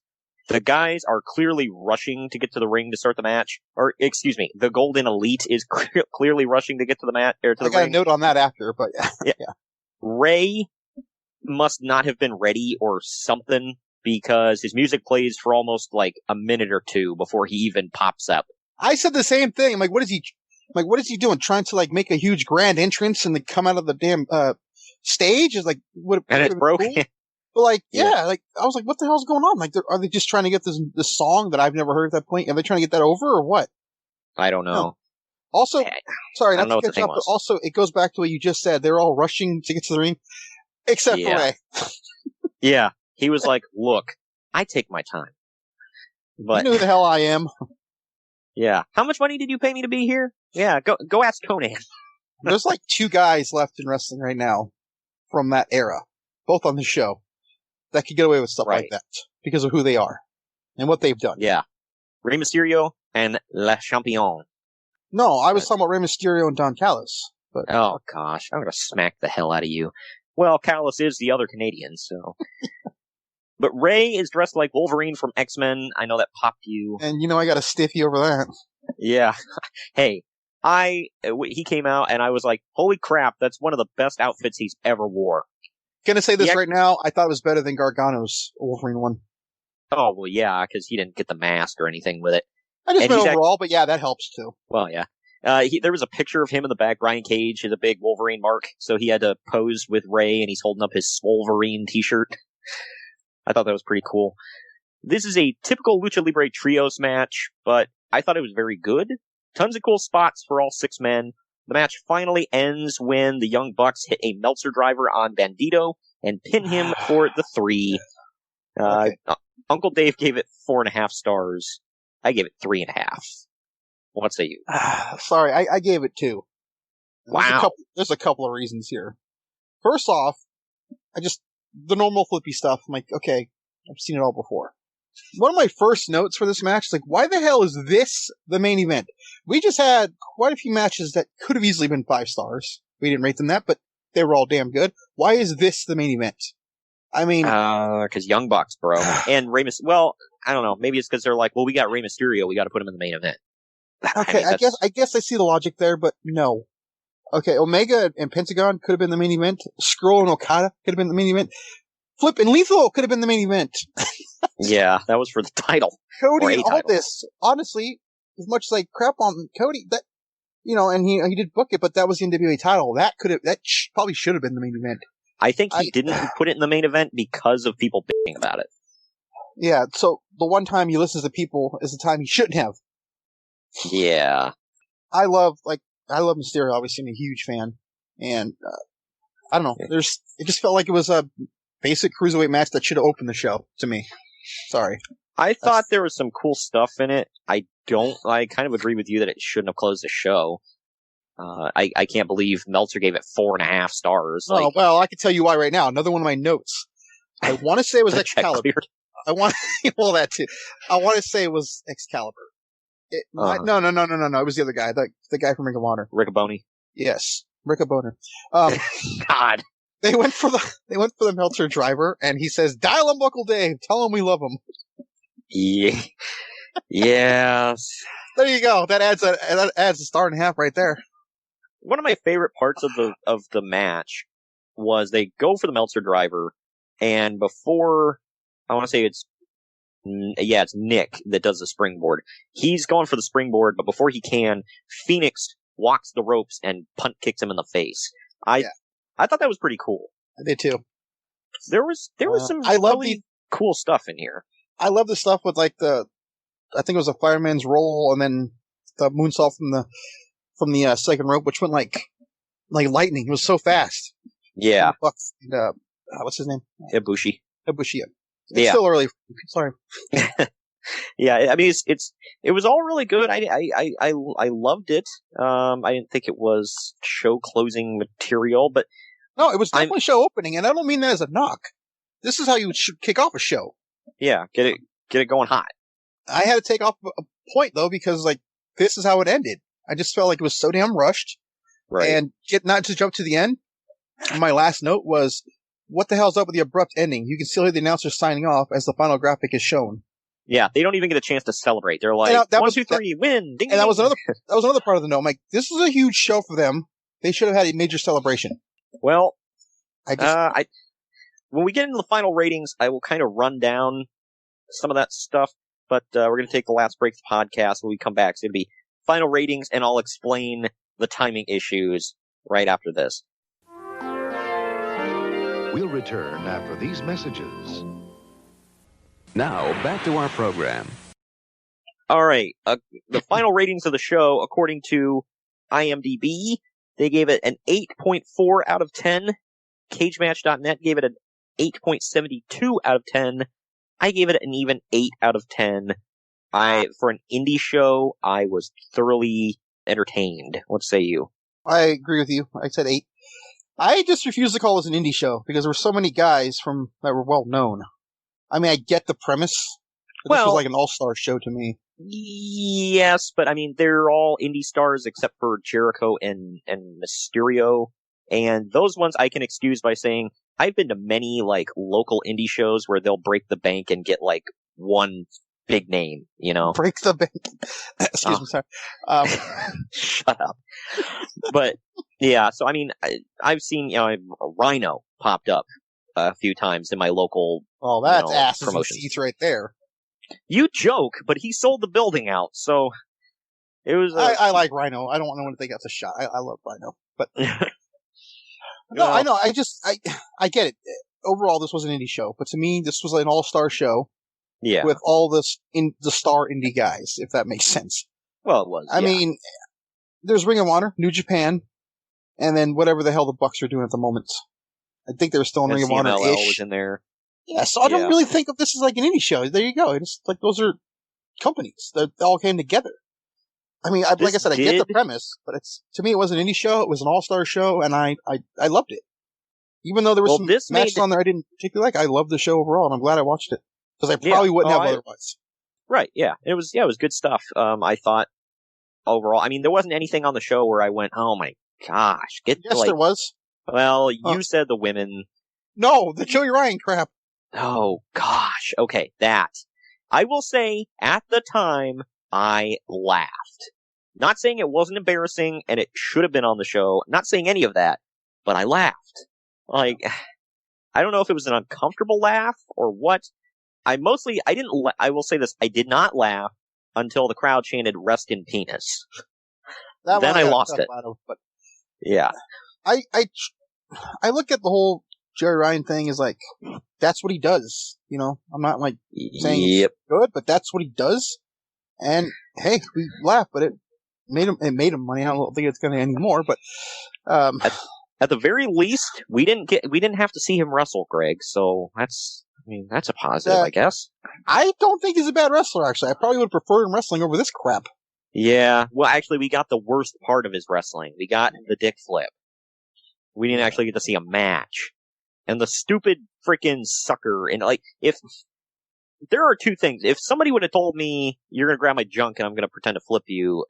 The guys are clearly rushing to get to the ring to start the match. Or, excuse me, the Golden Elite is clearly rushing to get to the match. I got a note on that after, but yeah. Rey must not have been ready or something, because his music plays for almost like a minute or two before he even pops up. I said the same thing. I'm like, what is he doing? Trying to, like, make a huge grand entrance and then come out of the damn stage? Is like, and it's broken. Cool? But, like, yeah, like, I was like, what the hell's going on? Like, are they just trying to get this song that I've never heard at that point? Are they trying to get that over or what? I don't know. No. Also, sorry, not to catch up, but also it goes back to what you just said. They're all rushing to get to the ring, except for Rey. Yeah, he was like, look, I take my time. But you know who the hell I am. Yeah. How much money did you pay me to be here? Yeah, go ask Conan. There's like 2 guys left in wrestling right now from that era, both on the show, that could get away with stuff like that because of who they are and what they've done. Yeah. Rey Mysterio and Le Champion. No, I was talking about Rey Mysterio and Don Callis. But oh, gosh. I'm going to smack the hell out of you. Well, Callis is the other Canadian, so. But Rey is dressed like Wolverine from X-Men. I know that popped you. And, you know, I got a stiffy over that. Yeah. Hey, he came out and I was like, holy crap, that's one of the best outfits he's ever wore. Gonna say this right now, I thought it was better than Gargano's Wolverine one. Oh, well, yeah, because he didn't get the mask or anything with it. I just meant overall, but yeah, that helps too. Well, yeah. There was a picture of him in the back. Brian Cage is a big Wolverine mark, so he had to pose with Rey, and he's holding up his Wolverine t-shirt. I thought that was pretty cool. This is a typical Lucha Libre Trios match, but I thought it was very good. Tons of cool spots for all 6 men. The match finally ends when the Young Bucks hit a Meltzer driver on Bandido and pin him for the 3. Okay. Uncle Dave gave it 4.5 stars. I gave it 3.5. What say you? Sorry, I gave it 2. Wow. There's a couple of reasons here. First off, the normal flippy stuff, I'm like, okay, I've seen it all before. One of my first notes for this match is like, why the hell is this the main event? We just had quite a few matches that could have easily been 5 stars. We didn't rate them that, but they were all damn good. Why is this the main event? I mean, because Young Bucks, bro, and Rey Mysterio. Well, I don't know. Maybe it's because they're like, well, we got Rey Mysterio, we got to put him in the main event. Okay, I guess I see the logic there, but no. Okay, Omega and Pentagon could have been the main event. Scurll and Okada could have been the main event. Flip and Lethal could have been the main event. Yeah, that was for the title. Cody and Aldis, honestly, as much as I crap on Cody, that, you know, and he did book it, but that was the NWA title. That probably should have been the main event. I think he didn't put it in the main event because of people bitching about it. Yeah, so the one time he listens to people is the time he shouldn't have. Yeah. I love Mysterio, obviously. I'm a huge fan. And, I don't know. It just felt like it was a basic cruiserweight match that should have opened the show to me. Sorry. I thought there was some cool stuff in it. I kind of agree with you that it shouldn't have closed the show. I can't believe Meltzer gave it 4.5 stars. Oh, well, I can tell you why right now. Another one of my notes. I want to say it was Excalibur. Well, that too. I want to say it was Excalibur. No. It was the other guy, the guy from Ring of Honor. Riccaboni. Yes. Rick a boner. God. They went for the Meltzer driver, and he says, "Dial him, Uncle Dave. Tell him we love him." Yeah. Yes. There you go. That adds a star and a half right there. One of my favorite parts of the match was they go for the Meltzer driver, and before, I want to say it's Nick that does the springboard. He's going for the springboard, but before he can, Fenix walks the ropes and punt kicks him in the face. I thought that was pretty cool. I did too. There was some really cool stuff in here. I love the stuff with I think it was a fireman's roll, and then the moonsault from the second rope, which went like lightning. It was so fast. Yeah. And, what's his name? Ibushi. It's still early. Sorry. Yeah, I mean it was all really good. I loved it. I didn't think it was show closing material, but no, it was definitely show opening, and I don't mean that as a knock. This is how you should kick off a show. Yeah, get it going hot. I had to take off a point though, because this is how it ended. I just felt like it was so damn rushed. Right. And not to jump to the end. My last note was, what the hell's up with the abrupt ending? You can still hear the announcer signing off as the final graphic is shown. Yeah, they don't even get a chance to celebrate. They're like, 1, 2, 3, win! Ding, and that ding. was another part of the note. I'm like, this was a huge show for them. They should have had a major celebration. Well, when we get into the final ratings, I will kind of run down some of that stuff, but we're going to take the last break of the podcast. When we come back, it's going to be final ratings, and I'll explain the timing issues right after this. We'll return after these messages. Now, back to our program. All right. The final ratings of the show, according to IMDb, they gave it an 8.4 out of 10. CageMatch.net gave it an 8.72 out of 10. I gave it an even 8 out of 10. For an indie show, I was thoroughly entertained. What say you? I agree with you. I said 8. I just refuse to call this an indie show because there were so many guys that were well known. I mean, I get the premise, but this was like an all-star show to me. Yes, but I mean, they're all indie stars except for Jericho and Mysterio, and those ones I can excuse by saying I've been to many local indie shows where they'll break the bank and get one big name, Break the bank. Excuse me, sorry. Shut up. But yeah, so I mean, I've seen Rhino popped up a few times in my local. Oh, that's asses and promotions. Seats right there. You joke, but he sold the building out, so it was. I like Rhino. I don't want no one to think that's a shot. I love Rhino, but no, I know. I get it. Overall, this was an indie show, but to me, this was an all-star show. Yeah. With all the star indie guys, if that makes sense. Well, it was. I mean, there's Ring of Honor, New Japan, and then whatever the hell the Bucks are doing at the moment. I think they're still in Ring of Honor-ish. CMLL was in there. Yeah, so I don't really think of this as like an indie show. There you go. It's like those are companies that all came together. I mean, like I said, I get the premise, but to me, it was an indie show. It was an all-star show, and I loved it. Even though there was some matches on there I didn't particularly like, I loved the show overall, and I'm glad I watched it. Because I probably wouldn't have otherwise. Right, yeah. It was good stuff. I thought, overall, I mean, there wasn't anything on the show where I went, oh my gosh. Yes, there was. Well, you said the women. No, the Joey Ryan crap. Oh gosh. Okay, that. I will say, at the time, I laughed. Not saying it wasn't embarrassing and it should have been on the show. Not saying any of that, but I laughed. I don't know if it was an uncomfortable laugh or what. I will say this, I did not laugh until the crowd chanted "Rest in Penis." Then I lost it. But yeah. I look at the whole Jerry Ryan thing as like, that's what he does. I'm not saying it's good, but that's what he does. And hey, we laugh, but it made him money. I don't think it's going to anymore, but, at the very least, we didn't have to see him wrestle, Greg. So that's a positive, I guess. I don't think he's a bad wrestler, actually. I probably would prefer him wrestling over this crap. Yeah. Well, actually, we got the worst part of his wrestling. We got the dick flip. We didn't actually get to see a match. And the stupid freaking sucker. And if there are two things. If somebody would have told me, you're going to grab my junk and I'm going to pretend to flip you,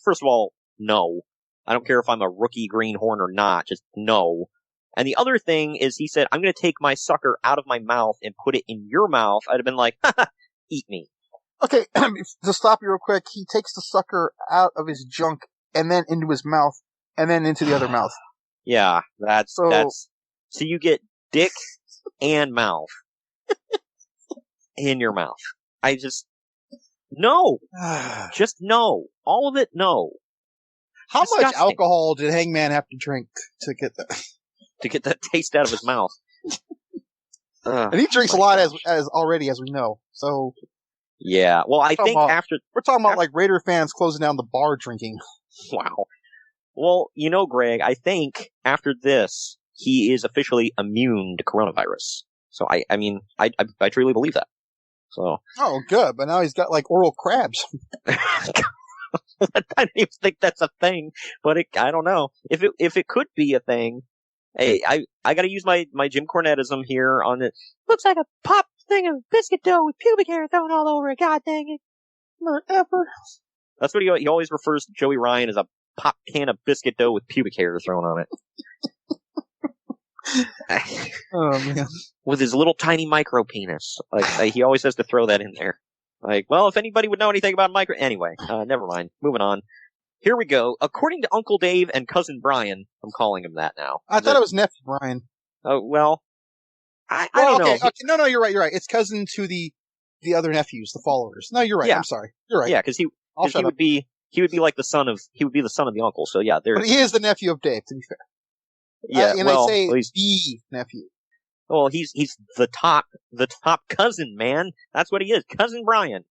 first of all, no. I don't care if I'm a rookie greenhorn or not. Just no. And the other thing is he said, I'm going to take my sucker out of my mouth and put it in your mouth. I'd have been like, haha, eat me. Okay, to stop you real quick, he takes the sucker out of his junk and then into his mouth and then into the other mouth. Yeah, that's so you get dick and mouth in your mouth. No. Just no. All of it, no. How much alcohol did Hangman have to drink to get that? To get that taste out of his mouth. And he drinks a lot as already, as we know. So. Yeah, well, I think we're talking about like Raider fans closing down the bar drinking. Wow. Well, Greg, I think after this, he is officially immune to coronavirus. So I truly believe that. So. Oh, good. But now he's got like oral crabs. I don't even think that's a thing, but I don't know. If it could be a thing, hey, I gotta use my Jim Cornettism here on it. Looks like a pop thing of biscuit dough with pubic hair thrown all over it. God dang it. Whatever. That's what he always refers to Joey Ryan as a pop can of biscuit dough with pubic hair thrown on it. Oh, man. With his little tiny micro penis. Like, he always has to throw that in there. Like, well, if anybody would know anything about micro... Anyway, never mind. Moving on. Here we go. According to Uncle Dave and Cousin Brian, I'm calling him that now. I thought it was Nephew Brian. Oh, well... I don't know. Okay. No, you're right. It's cousin to the other nephews, the followers. No, you're right. Yeah. I'm sorry. You're right. Yeah, because he would be like the son of the uncle. So yeah, but he is the nephew of Dave, to be fair. Yeah, and I say the nephew. Well, he's the top cousin, man. That's what he is, Cousin Brian.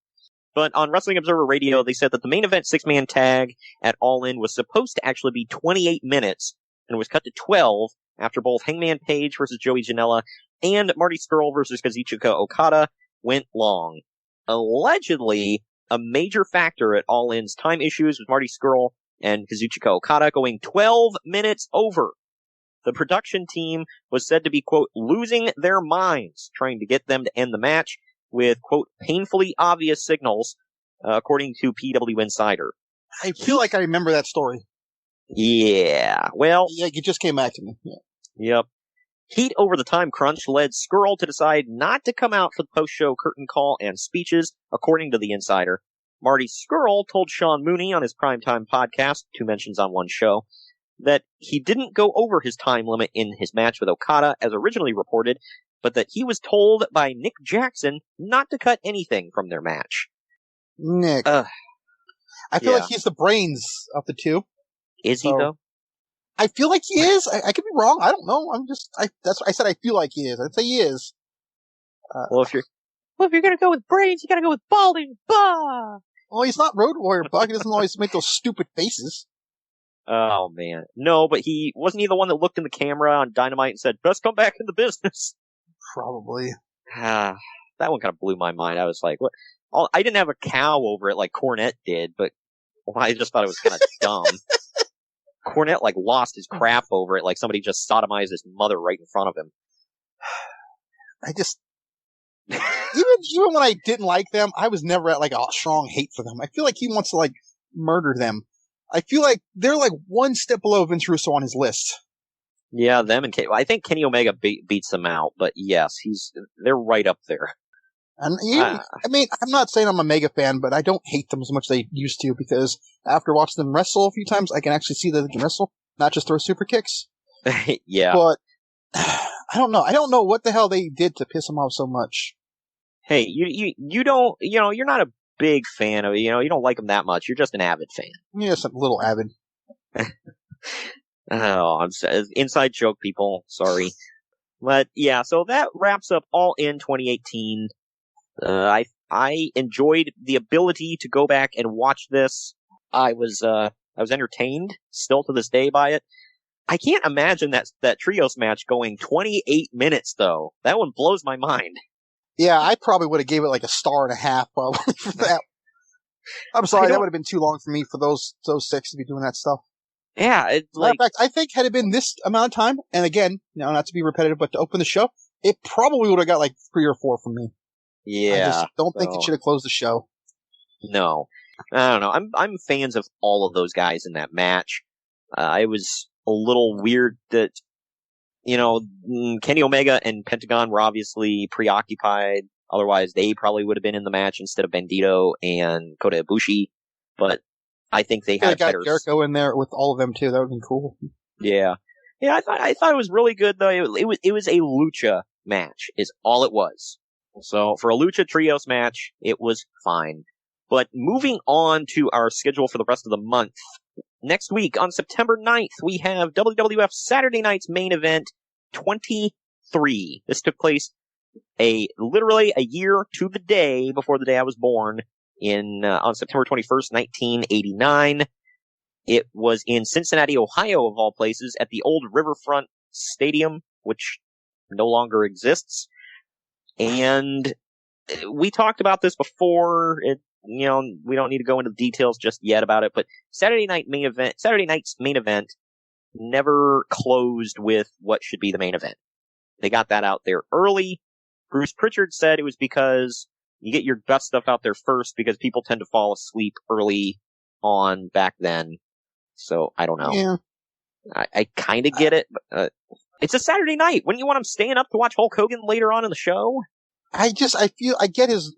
But on Wrestling Observer Radio, they said that the main event 6-man tag at All In was supposed to actually be 28 minutes and was cut to 12 after both Hangman Page versus Joey Janela and Marty Scurll versus Kazuchika Okada went long. Allegedly, a major factor at All In's time issues was Marty Scurll and Kazuchika Okada going 12 minutes over. The production team was said to be, quote, losing their minds trying to get them to end the match with, quote, painfully obvious signals, according to PW Insider. I feel like I remember that story. Yeah, well... Yeah, it just came back to me. Yeah. Yep. Heat over the time crunch led Scurll to decide not to come out for the post-show curtain call and speeches, according to the Insider. Marty Scurll told Sean Mooney on his primetime podcast, 2 mentions on one show, that he didn't go over his time limit in his match with Okada, as originally reported, but that he was told by Nick Jackson not to cut anything from their match. Nick. I feel like he's the brains of the two. Is he, though? I feel like he is. I could be wrong. I don't know. That's what I said. I feel like he is. I'd say he is. Well, if you're gonna go with brains, you gotta go with balding. Bah! Well, he's not Road Warrior Buck. He doesn't always make those stupid faces. Oh, man. No, but wasn't he the one that looked in the camera on Dynamite and said, best come back in the business? Probably. That one kind of blew my mind. I was like, what? I didn't have a cow over it like Cornette did, but I just thought it was kind of dumb. Cornette, lost his crap over it, like somebody just sodomized his mother right in front of him. Even when I didn't like them, I was never at, a strong hate for them. I feel like he wants to, murder them. I feel like they're, one step below Vince Russo on his list. Yeah, them and I think Kenny Omega beats them out, but yes, they're right up there. And I'm not saying I'm a mega fan, but I don't hate them as much as they used to, because after watching them wrestle a few times, I can actually see that they can wrestle, not just throw super kicks. Yeah. But I don't know. I don't know what the hell they did to piss them off so much. Hey, you don't, you're not a big fan of, you don't like them that much. You're just an avid fan. You're just a little avid. Oh, I'm inside joke, people. Sorry. But yeah, so that wraps up All In 2018. I enjoyed the ability to go back and watch this. I was entertained still to this day by it. I can't imagine that trios match going 28 minutes though. That one blows my mind. Yeah, I probably would have gave it a 1.5 stars probably for that. I'm sorry, that would have been too long for me for those 6 to be doing that stuff. Yeah, it's in fact, I think had it been this amount of time, and again, not to be repetitive, but to open the show, it probably would have got 3 or 4 from me. Yeah. I just don't think it should have closed the show. No. I don't know. I'm fans of all of those guys in that match. I was a little weird that, Kenny Omega and Pentagon were obviously preoccupied. Otherwise, they probably would have been in the match instead of Bandido and Kota Ibushi. But I think they had got Jericho in there with all of them too. That would have been cool. Yeah. Yeah, I thought it was really good though. It was a lucha match, is all it was. So for a lucha trios match, it was fine. But moving on to our schedule for the rest of the month. Next week on September 9th, we have WWF Saturday Night's main event 23. This took place literally a year to the day before the day I was born on September 21st, 1989. It was in Cincinnati, Ohio, of all places, at the old Riverfront Stadium, which no longer exists. And we talked about this before. We don't need to go into the details just yet about it, but Saturday night's main event never closed with what should be the main event. They got that out there early. Bruce Pritchard said it was because you get your best stuff out there first because people tend to fall asleep early on back then. So, I don't know. Yeah. I kind of get it. But, it's a Saturday night. Wouldn't you want him staying up to watch Hulk Hogan later on in the show? I get his,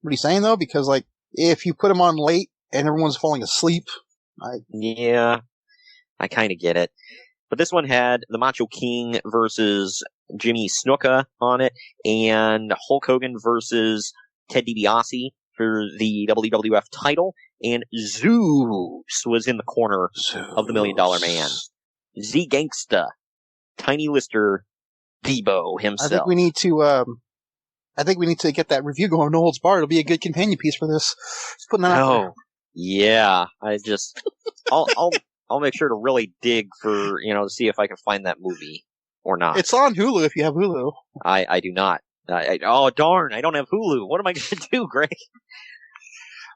what he's saying though, because like, if you put him on late and everyone's falling asleep, Yeah, I kind of get it. But this one had the Macho King versus Jimmy Snuka on it, and Hulk Hogan versus Ted DiBiase for the WWF title, and Zeus was in the corner of the $1 Million Man. Z Gangsta, Tiny Lister, Debo himself. I think we need to get that review going. No Holds Barred. It'll be a good companion piece for this. Just putting that out there. Yeah. I'll make sure to really dig for, to see if I can find that movie or not. It's on Hulu if you have Hulu. I do not. Oh, darn. I don't have Hulu. What am I going to do, Greg?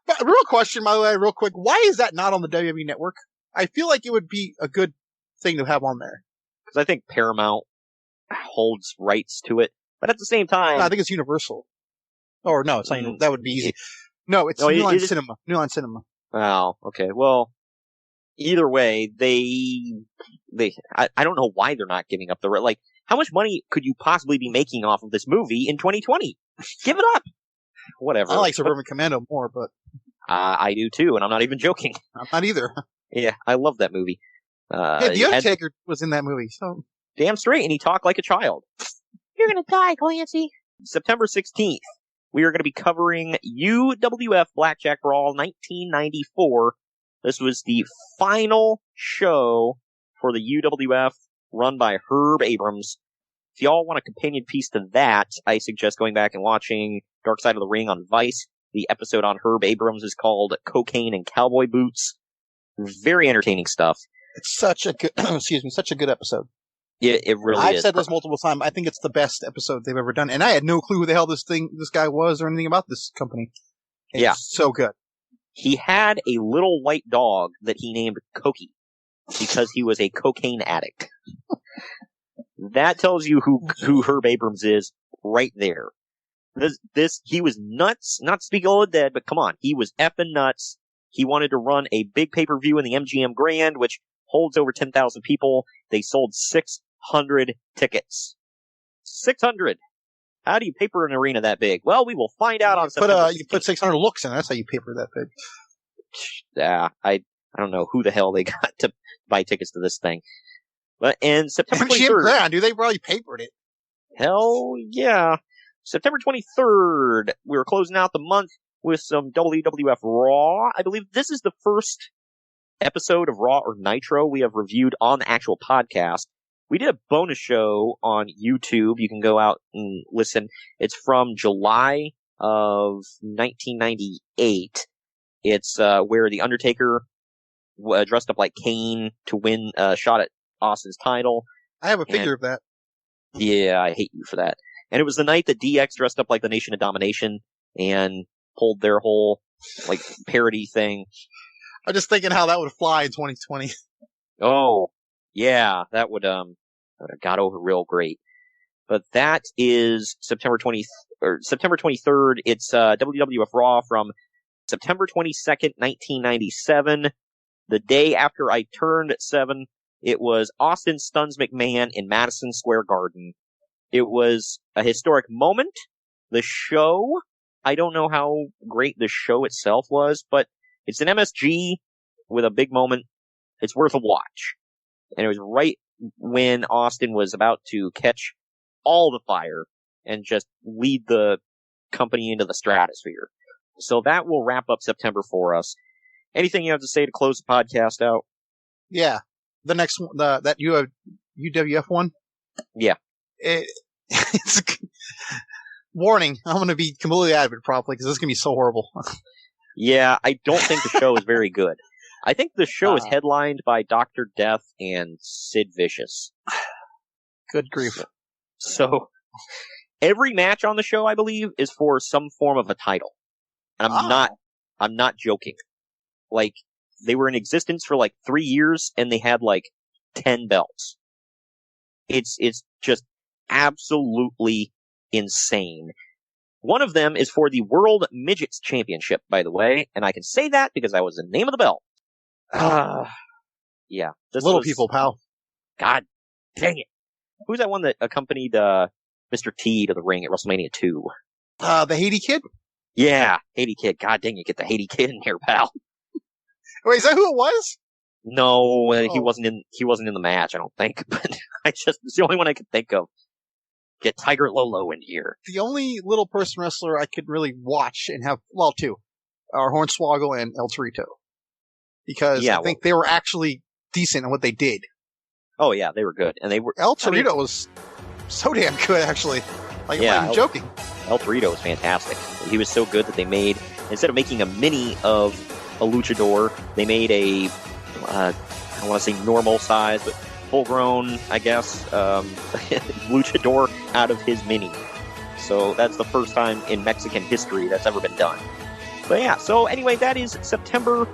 But real question, by the way, real quick. Why is that not on the WWE Network? I feel like it would be a good thing to have on there. Because I think Paramount holds rights to it. But at the same time... No, I think it's Universal. Or no, it's not. That would be easy. No, it's New Line Cinema. New Line Cinema. Oh, okay. Well, either way, I don't know why they're not giving up the... Like, how much money could you possibly be making off of this movie in 2020? Give it up! Whatever. I like Suburban Commando more, but... I do too, and I'm not even joking. I'm not either. Yeah, I love that movie. The Undertaker was in that movie, so... Damn straight, and he talked like a child. You're gonna die, Clancy. September 16th, we are going to be covering UWF Blackjack Brawl 1994. This was the final show for the UWF run by Herb Abrams. If y'all want a companion piece to that, I suggest going back and watching Dark Side of the Ring on Vice. The episode on Herb Abrams is called Cocaine and Cowboy Boots. Very entertaining stuff. It's such a good, such a good episode. Yeah, it really is. I've said this multiple times. I think it's the best episode they've ever done. And I had no clue who the hell this guy was or anything about this company. It's so good. He had a little white dog that he named Cokie because he was a cocaine addict. That tells you who Herb Abrams is right there. He was nuts. Not speaking of the dead, but come on. He was effing nuts. He wanted to run a big pay-per-view in the MGM Grand, which holds over 10,000 people. They sold 600 tickets. 600! How do you paper an arena that big? Well, we will find out on September 16th. You put 600 looks in. That's how you paper that big. Yeah, I don't know who the hell they got to buy tickets to this thing. But in September 23rd... Grand, dude, they probably papered it. Hell yeah. September 23rd, we were closing out the month with some WWF Raw. I believe this is the first episode of Raw or Nitro we have reviewed on the actual podcast. We did a bonus show on YouTube. You can go out and listen. It's from July of 1998. It's where The Undertaker dressed up like Kane to win a shot at Austin's title. I have a figure of that. Yeah, I hate you for that. And it was the night that DX dressed up like the Nation of Domination and pulled their whole parody thing. I'm just thinking how that would fly in 2020. Oh, yeah, that would have got over real great. But that is September 23rd. It's WWF Raw from September 22nd, 1997. the day after I turned 7. It was Austin Stuns McMahon in Madison Square Garden. It was a historic moment. The show, I don't know how great the show itself was, but it's an MSG with a big moment. It's worth a watch. And it was right when Austin was about to catch all the fire and just lead the company into the stratosphere. So that will wrap up September for us. Anything you have to say to close the podcast out? Yeah. The next one, that UWF one? Yeah. It's warning. I'm going to be completely out of it probably because this is going to be so horrible. Yeah, I don't think the show is very good. I think the show is headlined by Dr. Death and Sid Vicious. Good grief. So every match on the show, I believe, is for some form of a title. And I'm not joking. Like, they were in existence for like 3 years and they had like 10 belts. It's just absolutely insane. One of them is for the World Midgets Championship, by the way, and I can say that because that was the name of the belt. Yeah. Little people, pal. God dang it. Who's that one that accompanied Mr. T to the ring at WrestleMania 2? The Haiti Kid? Yeah, Haiti Kid. God dang it, get the Haiti Kid in here, pal. Wait, is that who it was? No, he wasn't in the match, I don't think, but it's the only one I could think of. Get Tiger Lolo in here. The only little person wrestler I could really watch and have, well, two, are Hornswoggle and El Torito. Because I think they were actually decent in what they did. Oh yeah, they were good. And El Torito was so damn good, actually. Like, I'm not joking. El Torito was fantastic. He was so good that they made, instead of making a mini of a luchador, they made a, I don't want to say normal size, but full-grown, I guess, luchador out of his mini. So that's the first time in Mexican history that's ever been done. But yeah, so anyway, that is September,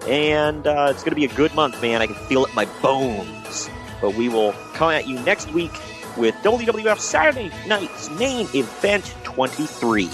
and it's going to be a good month, man. I can feel it in my bones. But we will come at you next week with WWF Saturday Night's Main Event 23.